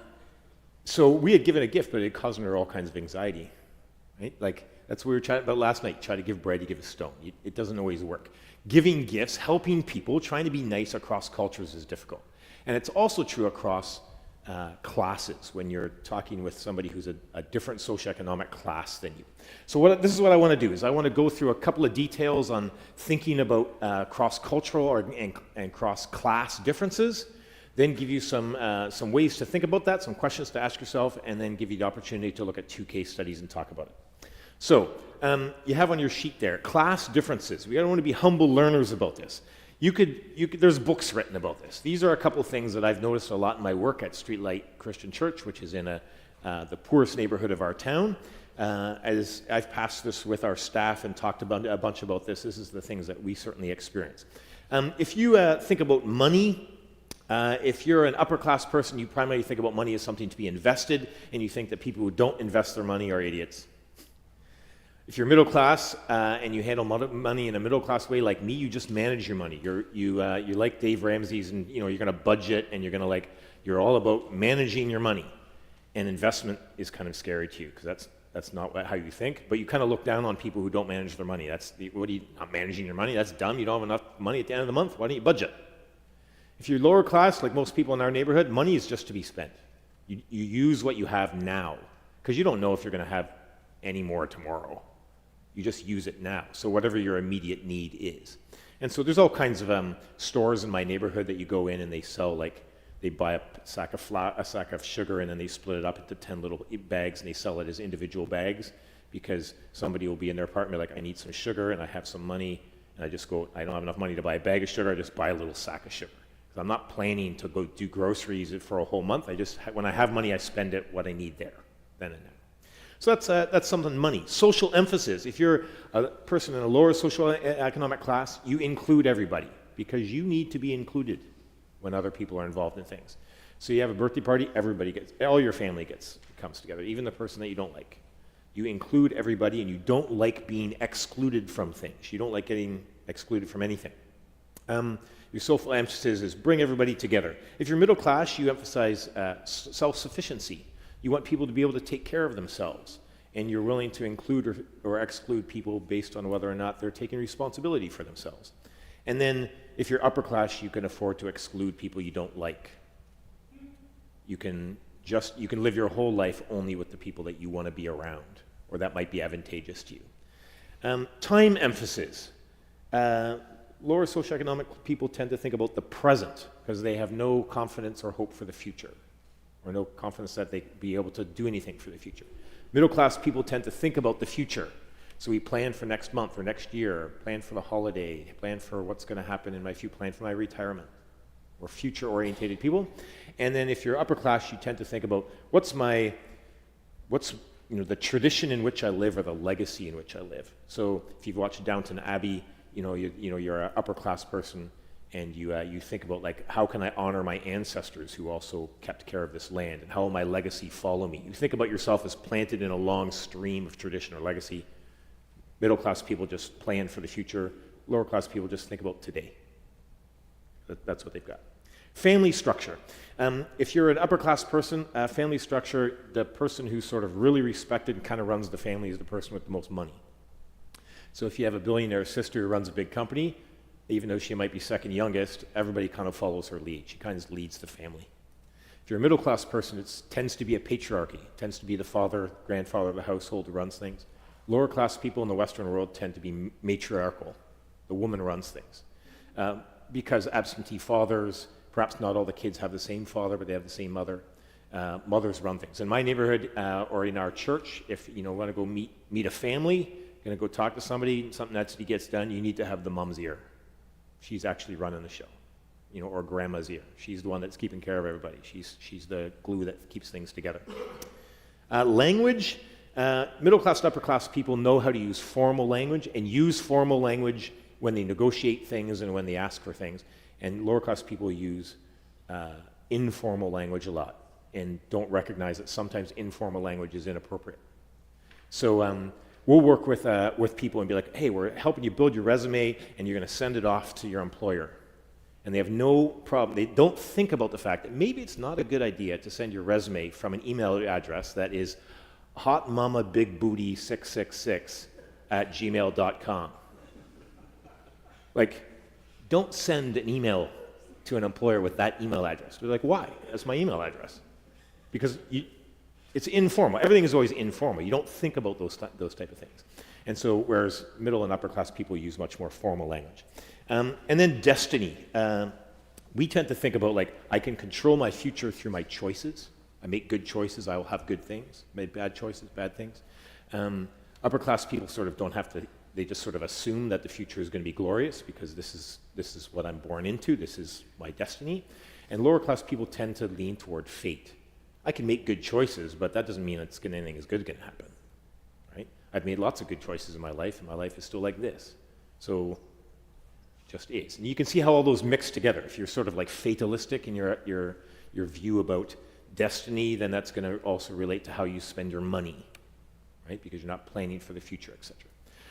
So we had given a gift, but it caused her all kinds of anxiety. Right? Like, that's what we were chatting about last night. Try to give bread, you give a stone. It doesn't always work. Giving gifts, helping people, trying to be nice across cultures is difficult. And it's also true across classes when you're talking with somebody who's a different socioeconomic class than you. So this is what I want to do, is I want to go through a couple of details on thinking about cross-cultural and cross-class differences, then give you some ways to think about that, some questions to ask yourself, and then give you the opportunity to look at 2 case studies and talk about it. So you have on your sheet there, class differences. We don't want to be humble learners about this. There's books written about this. These are a couple of things that I've noticed a lot in my work at Streetlight Christian Church, which is in the poorest neighborhood of our town. As I've passed this with our staff and talked about a bunch about this is the things that we certainly experience. If you think about money, if you're an upper class person, you primarily think about money as something to be invested, and you think that people who don't invest their money are idiots. If you're middle class and you handle money in a middle class way like me, you just manage your money. You like Dave Ramsey's, and you're going to budget, and you're all about managing your money. And investment is kind of scary to you because that's not how you think. But you kind of look down on people who don't manage their money. Not managing your money? That's dumb. You don't have enough money at the end of the month. Why don't you budget? If you're lower class, like most people in our neighborhood, money is just to be spent. You use what you have now because you don't know if you're going to have any more tomorrow. You just use it now. So whatever your immediate need is. And so there's all kinds of stores in my neighborhood that you go in and they sell, like, they buy a sack of sugar and then they split it up into 10 little bags and they sell it as individual bags because somebody will be in their apartment like, I need some sugar and I have some money, and I just go, I don't have enough money to buy a bag of sugar, I just buy a little sack of sugar. Because I'm not planning to go do groceries for a whole month. When I have money, I spend it what I need there, then and there. So that's something money. Social emphasis. If you're a person in a lower social economic class, you include everybody because you need to be included when other people are involved in things. So you have a birthday party, all your family comes together, even the person that you don't like. You include everybody, and you don't like being excluded from things. You don't like getting excluded from anything. Your social emphasis is bring everybody together. If you're middle class, you emphasize self-sufficiency. You want people to be able to take care of themselves, and you're willing to include or exclude people based on whether or not they're taking responsibility for themselves. And then if you're upper class, you can afford to exclude people you don't like. You can live your whole life only with the people that you want to be around, or that might be advantageous to you. Time emphasis. Lower socioeconomic people tend to think about the present because they have no confidence or hope for the future, or no confidence that they be able to do anything for the future. Middle class people tend to think about the future. So we plan for next month or next year, plan for the holiday, plan for what's going to happen in my future, plan for my retirement. We're future-orientated people. And then if you're upper class, you tend to think about what's the tradition in which I live or the legacy in which I live. So if you've watched Downton Abbey, you're an upper class person, and you think about, like, how can I honor my ancestors who also kept care of this land, and how will my legacy follow me? You think about yourself as planted in a long stream of tradition or legacy. Middle class people just plan for the future. Lower class people just think about today. That's what they've got. Family structure. If you're an upper class person, family structure, the person who's sort of really respected and kind of runs the family is the person with the most money. So if you have a billionaire sister who runs a big company, even though she might be second youngest, everybody kind of follows her lead. She kind of leads the family. If you're a middle class person, it tends to be a patriarchy. It tends to be the father, grandfather of the household who runs things. Lower class people in the Western world tend to be matriarchal. The woman runs things. Because absentee fathers, perhaps not all the kids have the same father, but they have the same mother. Mothers run things. In my neighborhood or in our church, if you want to go meet a family, going to go talk to somebody, something that gets done, you need to have the mom's ear. She's actually running the show, or grandma's ear. She's the one that's keeping care of everybody. She's the glue that keeps things together. Language. Middle class to upper class people know how to use formal language and use formal language when they negotiate things and when they ask for things. And lower class people use informal language a lot and don't recognize that sometimes informal language is inappropriate. So we'll work with people and be like, hey, we're helping you build your resume and you're going to send it off to your employer. And they have no problem. They don't think about the fact that maybe it's not a good idea to send your resume from an email address that is hotmamabigbooty666@gmail.com. Like, don't send an email to an employer with that email address. They're like, why? That's my email address. Because it's informal. Everything is always informal. You don't think about those type of things. And so, whereas middle and upper class people use much more formal language. And then destiny. We tend to think about, like, I can control my future through my choices. I make good choices, I will have good things. Make bad choices, bad things. Upper class people sort of don't have to, they just sort of assume that the future is going to be glorious because this is what I'm born into, this is my destiny. And lower class people tend to lean toward fate. I can make good choices, but that doesn't mean anything is good going to happen, right? I've made lots of good choices in my life, and my life is still like this. So, it just is. And you can see how all those mix together. If you're sort of like fatalistic in your view about destiny, then that's going to also relate to how you spend your money, right? Because you're not planning for the future, etc.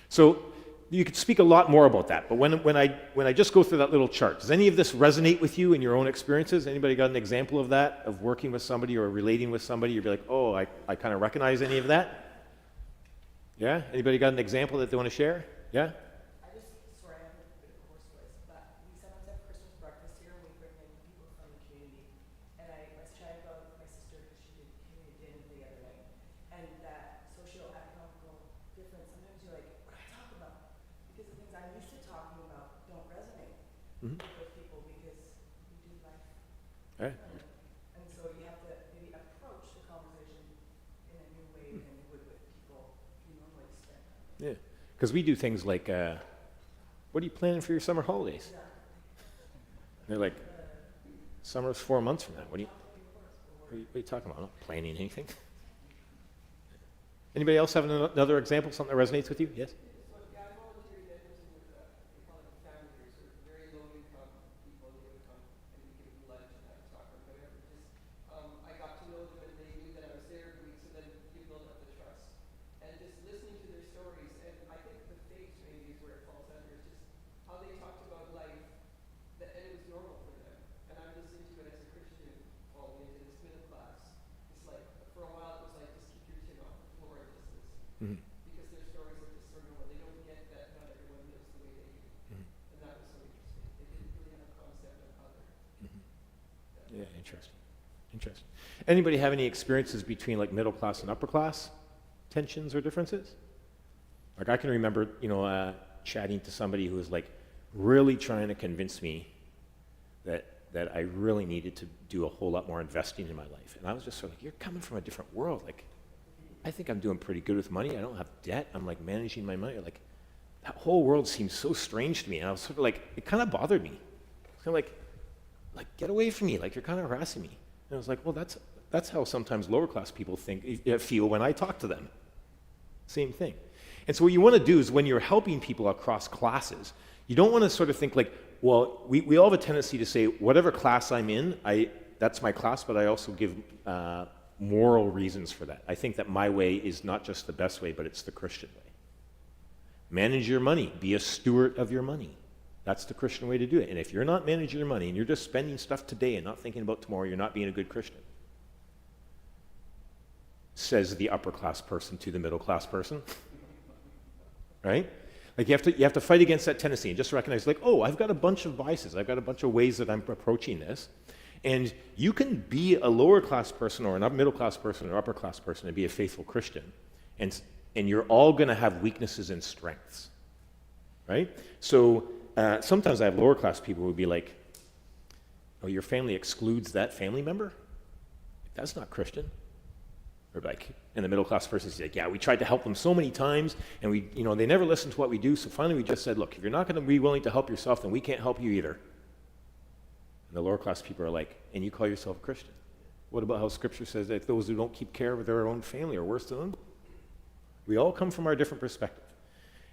So you could speak a lot more about that, but when I just go through that little chart, does any of this resonate with you in your own experiences? Anybody got an example of that, of working with somebody or relating with somebody? You'd be like, oh, I kind of recognize any of that? Yeah? Anybody got an example that they want to share? Yeah? Sorry, I'm a bit of a horse voice, but we sometimes have Christmas breakfast here, and we bring in people from the community. And I was chatting about my sister because she did community dinner the other night, and that socio-economical difference. Sometimes you're like, what do I talk about? Because the things I'm used to talking about don't resonate with people because we do life All right. differently. And so you have to maybe approach the conversation in a new way than you would with people you normally spend time with. Yeah. Because we do things like, what are you planning for your summer holidays? They're like, summer's 4 months from now. What are you talking about? I'm not planning anything. Anybody else have another example, something that resonates with you? Yes? So, yeah, I volunteered at Edmonton with, we call it families, or very low income people who would come and we give them lunch and have a talk or whatever. I got to know them and they knew that I was there every week, so then you build up the trust. And just listening to their stories, and I think the faith maybe is where it falls under, is just how they talked about life, and it was normal for them. And I'm listening to it as a Christian falling into this middle class. It's like, for a while it was like, just keep your chin off the floor and just listen. Because their stories are just so normal. They don't get that not everyone lives the way they do. And that was so interesting. They didn't really have a concept of other. Yeah, interesting. Interesting. Anybody have any experiences between like middle class and upper class tensions or differences? Like I can remember, chatting to somebody who was like really trying to convince me that I really needed to do a whole lot more investing in my life. And I was just sort of like, you're coming from a different world. Like, I think I'm doing pretty good with money. I don't have debt. I'm like managing my money. Like, that whole world seems so strange to me. And I was sort of like, it kind of bothered me. It's kind of like, get away from me. Like, you're kind of harassing me. And I was like, well, that's how sometimes lower class people feel when I talk to them. Same thing. And so what you want to do is when you're helping people across classes, you don't want to sort of think like, well, we all have a tendency to say, whatever class I'm in, that's my class, but I also give moral reasons for that. I think that my way is not just the best way, but it's the Christian way. Manage your money. Be a steward of your money. That's the Christian way to do it. And if you're not managing your money and you're just spending stuff today and not thinking about tomorrow, you're not being a good Christian. Says the upper class person to the middle class person. Right? Like you have to fight against that tendency and just recognize, like, oh, I've got a bunch of biases. I've got a bunch of ways that I'm approaching this. And you can be a lower class person or a middle class person or upper class person and be a faithful Christian. And you're all going to have weaknesses and strengths. Right? So sometimes I have lower class people who would be like, oh, your family excludes that family member? That's not Christian. Or like, and the middle class person is like, yeah, we tried to help them so many times, and they never listen to what we do, so finally we just said, look, if you're not going to be willing to help yourself, then we can't help you either. And the lower class people are like, and you call yourself a Christian? What about how Scripture says that those who don't keep care of their own family are worse than them? We all come from our different perspective.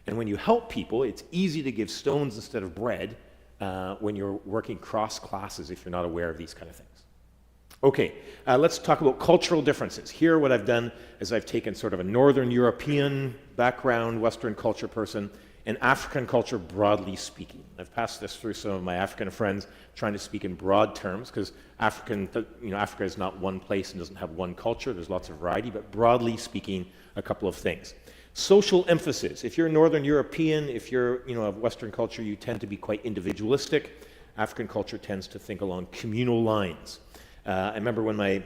And when you help people, it's easy to give stones instead of bread when you're working cross classes if you're not aware of these kind of things. Okay, let's talk about cultural differences. Here what I've done is I've taken sort of a Northern European background, Western culture person, and African culture broadly speaking. I've passed this through some of my African friends trying to speak in broad terms because Africa is not one place and doesn't have one culture. There's lots of variety, but broadly speaking, a couple of things. Social emphasis. If you're Northern European, if you're of Western culture, you tend to be quite individualistic. African culture tends to think along communal lines. I remember when I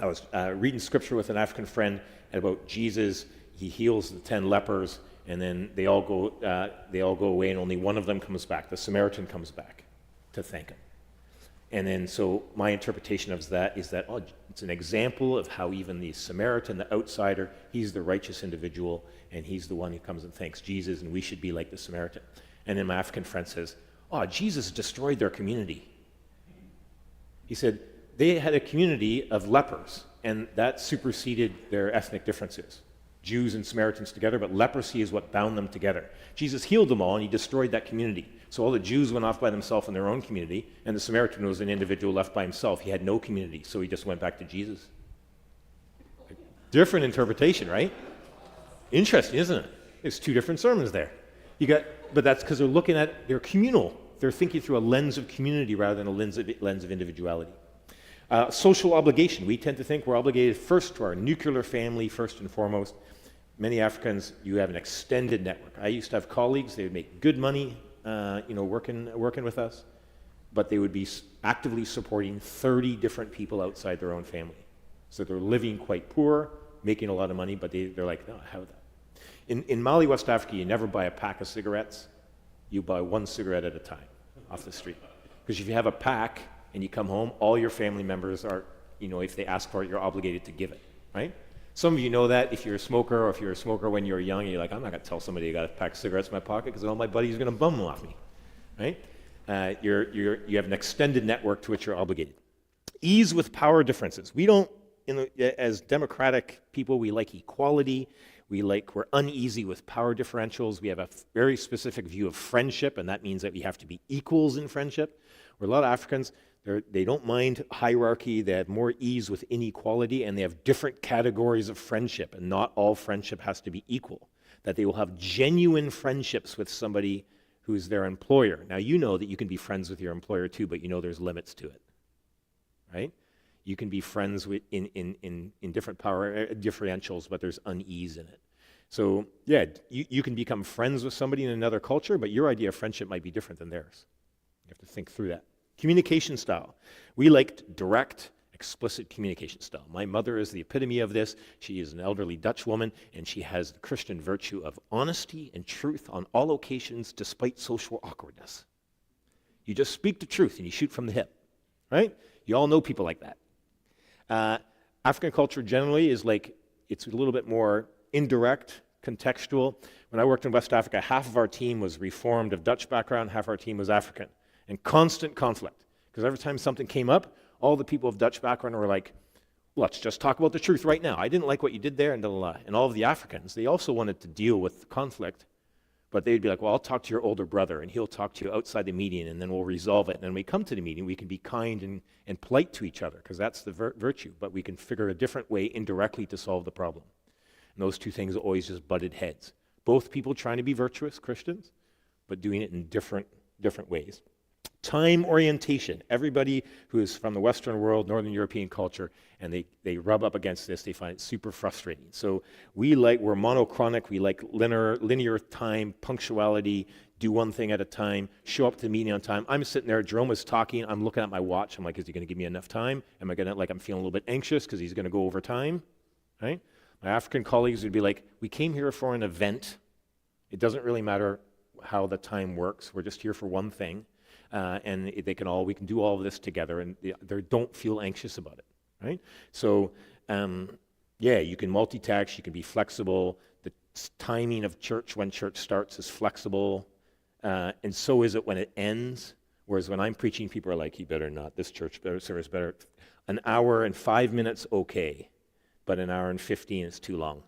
was reading scripture with an African friend about Jesus. He heals the 10 lepers, and then they all go away, and only one of them comes back. The Samaritan comes back to thank him. And then so my interpretation of that is that it's an example of how even the Samaritan, the outsider, he's the righteous individual, and he's the one who comes and thanks Jesus, and we should be like the Samaritan. And then my African friend says, Jesus destroyed their community. He said, they had a community of lepers, and that superseded their ethnic differences. Jews and Samaritans together, but leprosy is what bound them together. Jesus healed them all, and he destroyed that community. So all the Jews went off by themselves in their own community, and the Samaritan was an individual left by himself. He had no community, so he just went back to Jesus. Different interpretation, right? Interesting, isn't it? There's two different sermons there. But that's because they're communal. They're thinking through a lens of community rather than a lens of individuality. Social obligation. We tend to think we're obligated first to our nuclear family, first and foremost. Many Africans, you have an extended network. I used to have colleagues, they would make good money, working with us, but they would be actively supporting 30 different people outside their own family. So they're living quite poor, making a lot of money, but they're like, no, how that? In Mali, West Africa, you never buy a pack of cigarettes. You buy one cigarette at a time off the street. Because if you have a pack, and you come home, all your family members are, if they ask for it, you're obligated to give it, right? Some of you know that if you're a smoker, or if you're a smoker when you're young, and you're like, I'm not going to tell somebody I got a pack of cigarettes in my pocket because all my buddies are going to bum them off me, right? You have an extended network to which you're obligated. Ease with power differences. We don't, as democratic people, we like equality. We're uneasy with power differentials. We have a very specific view of friendship, and that means that we have to be equals in friendship. Where a lot of Africans, they don't mind hierarchy, they have more ease with inequality, and they have different categories of friendship, and not all friendship has to be equal. That they will have genuine friendships with somebody who's their employer. Now, you know that you can be friends with your employer too, but you know there's limits to it, right? You can be friends with in different power differentials, but there's unease in it. So, yeah, you can become friends with somebody in another culture, but your idea of friendship might be different than theirs. You have to think through that. Communication style. We liked direct, explicit communication style. My mother is the epitome of this. She is an elderly Dutch woman, and she has the Christian virtue of honesty and truth on all occasions despite social awkwardness. You just speak the truth and you shoot from the hip, right? You all know people like that. African culture generally is it's a little bit more indirect, contextual. When I worked in West Africa, half of our team was Reformed of Dutch background, half our team was African. And constant conflict. Because every time something came up, all the people of Dutch background were like, let's just talk about the truth right now. I didn't like what you did there, and blah, blah, blah. And all of the Africans, they also wanted to deal with conflict, but they'd be like, well, I'll talk to your older brother, and he'll talk to you outside the meeting, and then we'll resolve it. And when we come to the meeting, we can be kind and polite to each other, because that's the virtue. But we can figure a different way indirectly to solve the problem. And those two things always just butted heads. Both people trying to be virtuous Christians, but doing it in different different ways. Time orientation. Everybody who is from the Western world, Northern European culture, and they rub up against this, they find it super frustrating. So we're monochronic, we like linear time, punctuality, do one thing at a time, show up to the meeting on time. I'm sitting there, Jerome is talking, I'm looking at my watch, I'm like, is he going to give me enough time? Am I going to, I'm feeling a little bit anxious because he's going to go over time, right? My African colleagues would be like, we came here for an event. It doesn't really matter how the time works. We're just here for one thing. And we can do all of this together, and they don't feel anxious about it, right? So, you can multitask, you can be flexible. The timing of church, when church starts, is flexible, and so is it when it ends. Whereas when I'm preaching, people are like, "You better not. This church service better. An hour and 5 minutes, okay, but an hour and 15 is too long,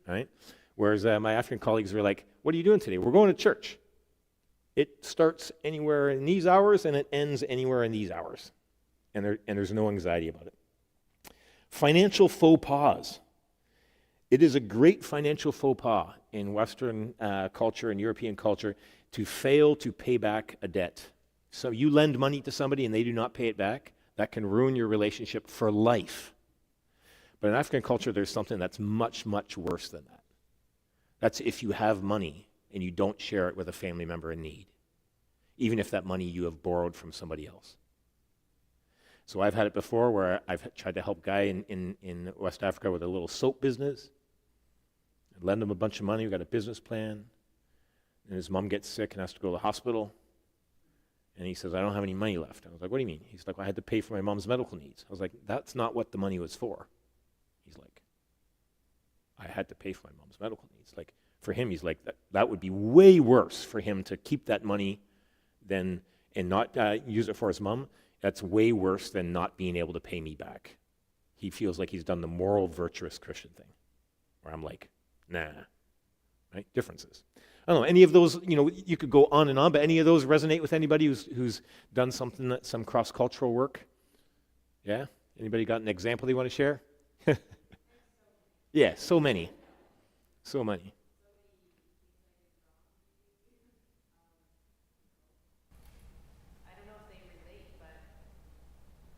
right?" Whereas my African colleagues were like, "What are you doing today?" "We're going to church. It starts anywhere in these hours and it ends anywhere in these hours." And there's no anxiety about it. Financial faux pas. It is a great financial faux pas in Western culture and European culture to fail to pay back a debt. So you lend money to somebody and they do not pay it back, that can ruin your relationship for life. But in African culture, there's something that's much, much worse than that. That's if you have money and you don't share it with a family member in need, even if that money you have borrowed from somebody else. So I've had it before where I've tried to help a guy in West Africa with a little soap business. I lend him a bunch of money, we've got a business plan, and his mom gets sick and has to go to the hospital. And he says, "I don't have any money left." I was like, "What do you mean?" He's like, "Well, I had to pay for my mom's medical needs." I was like, "That's not what the money was for." He's like, "I had to pay for my mom's medical needs." Like, for him, he's like, that would be way worse for him to keep that money and not use it for his mom. That's way worse than not being able to pay me back. He feels like he's done the moral, virtuous Christian thing, where I'm like, nah, right? Differences. I don't know, any of those, you could go on and on, but any of those resonate with anybody who's done some cross-cultural work? Yeah? Anybody got an example they want to share? Yeah, so many. So many. I don't know if they relate, but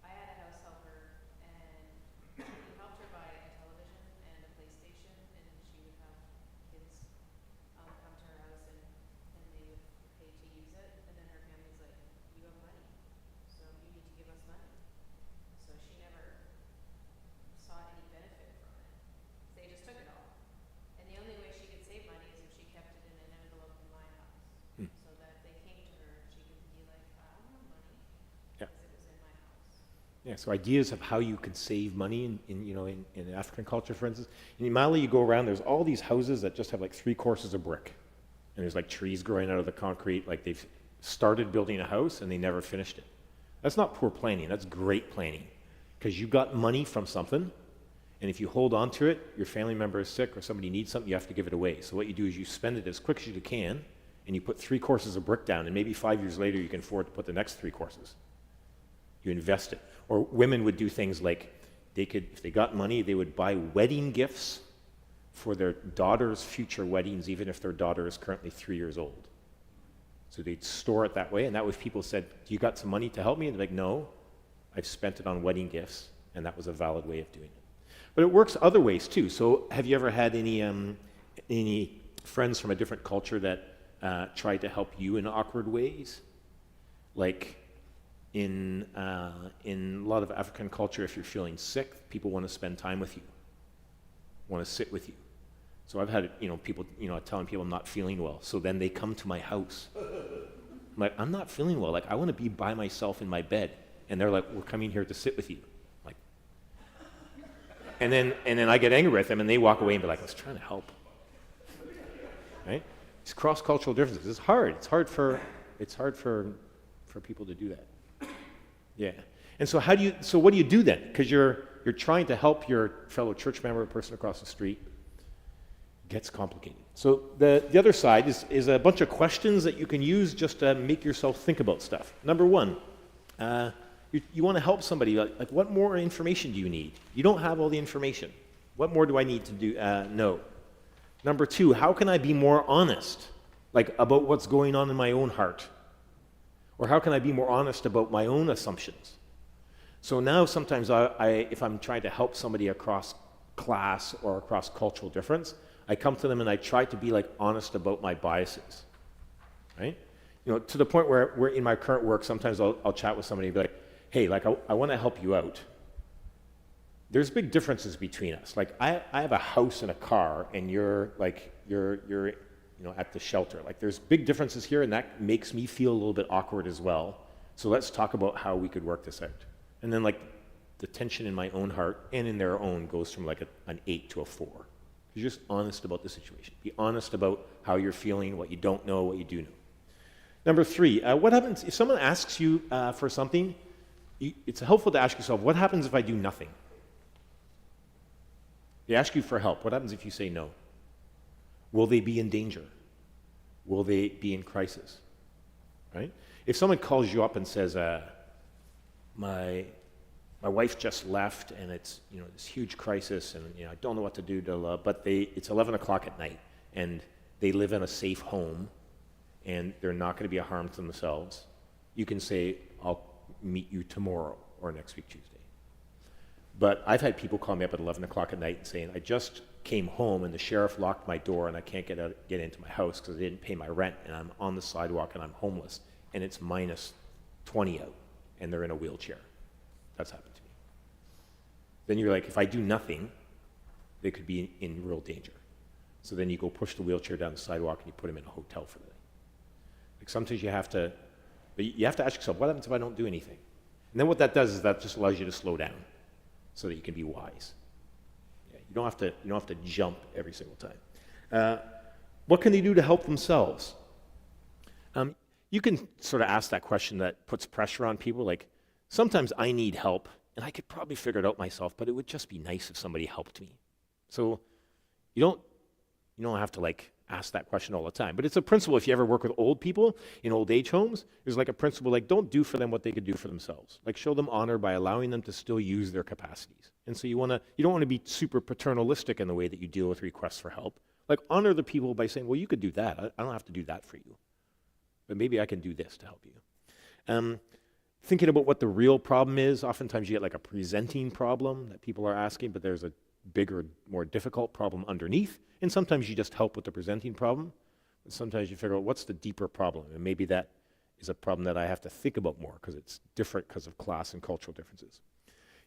I had a house helper, and we helped her buy a television and a PlayStation, and she would have kids come to her house, and they would pay to use it, and then her family's like, "You have money, so you need to give us money." So she never saw any benefit from it. They just took it all. And the only way she could save money is if she kept it in an envelope in my house. So that if they came to her, she could be like, "I don't have money," Yeah. because it was in my house. Yeah, so ideas of how you could save money in African culture, for instance. In Mali, you go around, there's all these houses that just have like 3 courses of brick. And there's like trees growing out of the concrete, like they've started building a house and they never finished it. That's not poor planning, that's great planning. Because you got money from something, and if you hold on to it, your family member is sick or somebody needs something, you have to give it away. So what you do is you spend it as quick as you can, and you put 3 courses of brick down, and maybe 5 years later you can afford to put the next 3 courses. You invest it. Or women would do things like, if they got money, they would buy wedding gifts for their daughter's future weddings, even if their daughter is currently 3 years old. So they'd store it that way, and that way if people said, "Do you got some money to help me?" And they're like, "No, I've spent it on wedding gifts," and that was a valid way of doing it. But it works other ways too. So have you ever had any friends from a different culture that tried to help you in awkward ways? Like in a lot of African culture, if you're feeling sick, people want to spend time with you, want to sit with you. So I've had people telling people I'm not feeling well, so then they come to my house. I'm like, "I'm not feeling well. Like, I want to be by myself in my bed," and they're like, "We're coming here to sit with you." Like, and then I get angry with them, and they walk away and be like, "I was trying to help." Right? These cross-cultural differences. It's hard. It's hard for people to do that. Yeah. And so what do you do then? Because you're trying to help your fellow church member, a person across the street. It gets complicated. So the other side is a bunch of questions that you can use just to make yourself think about stuff. Number 1, you want to help somebody. Like, what more information do you need? You don't have all the information. What more do I need to know? Number 2, how can I be more honest, like about what's going on in my own heart? Or how can I be more honest about my own assumptions? So now sometimes if I'm trying to help somebody across class or across cultural difference, I come to them and I try to be like honest about my biases, right? To the point where we're in my current work, sometimes I'll chat with somebody and be like, hey, like I want to help you out. There's big differences between us. Like I have a house and a car, and you're at the shelter. Like there's big differences here, and that makes me feel a little bit awkward as well. So let's talk about how we could work this out. And then like the tension in my own heart and in their own goes from like an 8 to a 4. You're just honest about the situation. Be honest about how you're feeling, what you don't know, what you do know. Number 3, what happens if someone asks you for something? It's helpful to ask yourself, what happens if I do nothing? They ask you for help. What happens if you say no? Will they be in danger? Will they be in crisis? Right? If someone calls you up and says, my wife just left and it's this huge crisis and I don't know what to do, but it's 11 o'clock at night and they live in a safe home and they're not going to be a harm to themselves, you can say, I'll meet you tomorrow or next week Tuesday. But I've had people call me up at 11 o'clock at night and saying, I just came home and the sheriff locked my door and I can't get into my house because I didn't pay my rent and I'm on the sidewalk and I'm homeless and it's minus 20 out and they're in a wheelchair. That's happened to me. Then you're like, if I do nothing, they could be in real danger. So then you go push the wheelchair down the sidewalk and you put them in a hotel for the day. Like sometimes you have to ask yourself, what happens if I don't do anything? And then what that does is that just allows you to slow down so that you can be wise. Yeah, you don't have to jump every single time. What can they do to help themselves? You can sort of ask that question that puts pressure on people. Like, sometimes I need help, and I could probably figure it out myself, but it would just be nice if somebody helped me. So you don't have to like ask that question all the time. But it's a principle if you ever work with old people in old age homes, there's like a principle like don't do for them what they could do for themselves. Like show them honor by allowing them to still use their capacities. And so you don't want to be super paternalistic in the way that you deal with requests for help. Like honor the people by saying, well, you could do that. I don't have to do that for you. But maybe I can do this to help you. Thinking about what the real problem is, oftentimes you get like a presenting problem that people are asking, but there's a bigger, more difficult problem underneath. And sometimes you just help with the presenting problem. But sometimes you figure out what's the deeper problem. And maybe that is a problem that I have to think about more because it's different because of class and cultural differences.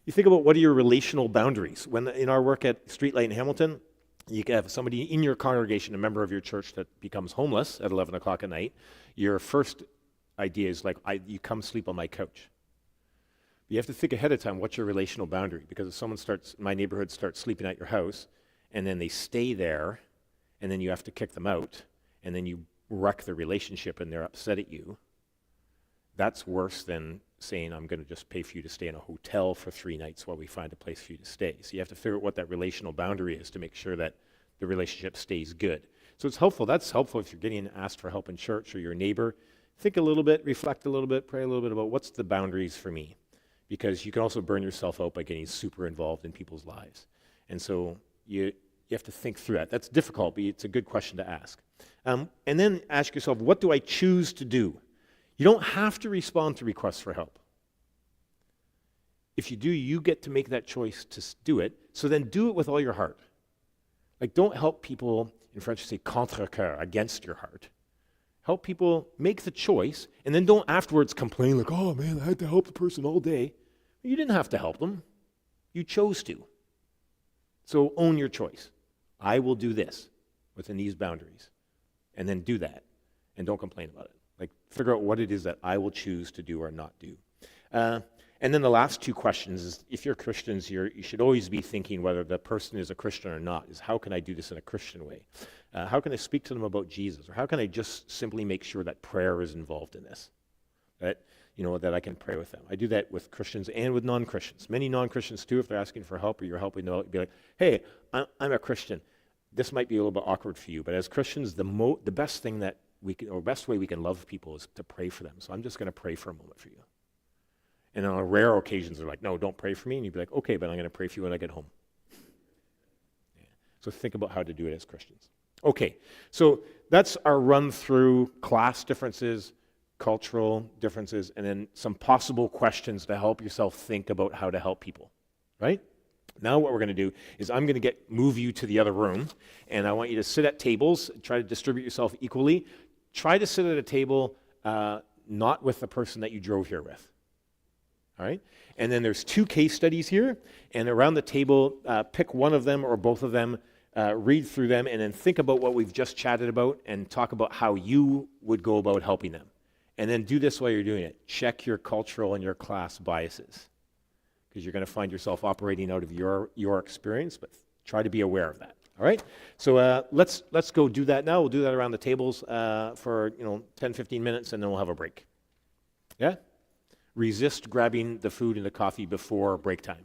You think about what are your relational boundaries. When in our work at Streetlight in Hamilton, you can have somebody in your congregation, a member of your church that becomes homeless at 11 o'clock at night. Your first idea is like, you come sleep on my couch. You have to think ahead of time, what's your relational boundary? Because if someone my neighborhood starts sleeping at your house, and then they stay there, and then you have to kick them out, and then you wreck the relationship and they're upset at you, that's worse than saying, I'm going to just pay for you to stay in a hotel for 3 nights while we find a place for you to stay. So you have to figure out what that relational boundary is to make sure that the relationship stays good. So it's helpful. That's helpful if you're getting asked for help in church or your neighbor. Think a little bit, reflect a little bit, pray a little bit about what's the boundaries for me. Because you can also burn yourself out by getting super involved in people's lives. And so you have to think through that. That's difficult, but it's a good question to ask. And then ask yourself, what do I choose to do? You don't have to respond to requests for help. If you do, you get to make that choice to do it. So then do it with all your heart. Like don't help people, in French you say contre cœur, against your heart. Help people make the choice, and then don't afterwards complain like, oh man, I had to help the person all day. You didn't have to help them. You chose to. So own your choice. I will do this within these boundaries. And then do that. And don't complain about it. Like figure out what it is that I will choose to do or not do. And then the last 2 questions is, if you're Christians, you should always be thinking whether the person is a Christian or not, is how can I do this in a Christian way? How can I speak to them about Jesus? Or how can I just simply make sure that prayer is involved in this? That I can pray with them. I do that with Christians and with non-Christians. Many non-Christians too, if they're asking for help or you're helping them out, be like, hey, I'm a Christian. This might be a little bit awkward for you, but as Christians, the best thing that we can, or best way we can love people is to pray for them. So I'm just going to pray for a moment for you. And on rare occasions, they're like, no, don't pray for me. And you'd be like, okay, but I'm going to pray for you when I get home. Yeah. So think about how to do it as Christians. Okay, so that's our run through class differences, cultural differences, and then some possible questions to help yourself think about how to help people, right? Now what we're going to do is I'm going to move you to the other room, and I want you to sit at tables, try to distribute yourself equally. Try to sit at a table not with the person that you drove here with. All right? And then there's 2 case studies here, and around the table, pick one of them or both of them, read through them, and then think about what we've just chatted about and talk about how you would go about helping them. And then do this while you're doing it. Check your cultural and your class biases, because you're going to find yourself operating out of your experience, but try to be aware of that. All right? So let's go do that now. We'll do that around the tables for 10, 15 minutes, and then we'll have a break. Yeah? Resist grabbing the food and the coffee before break time.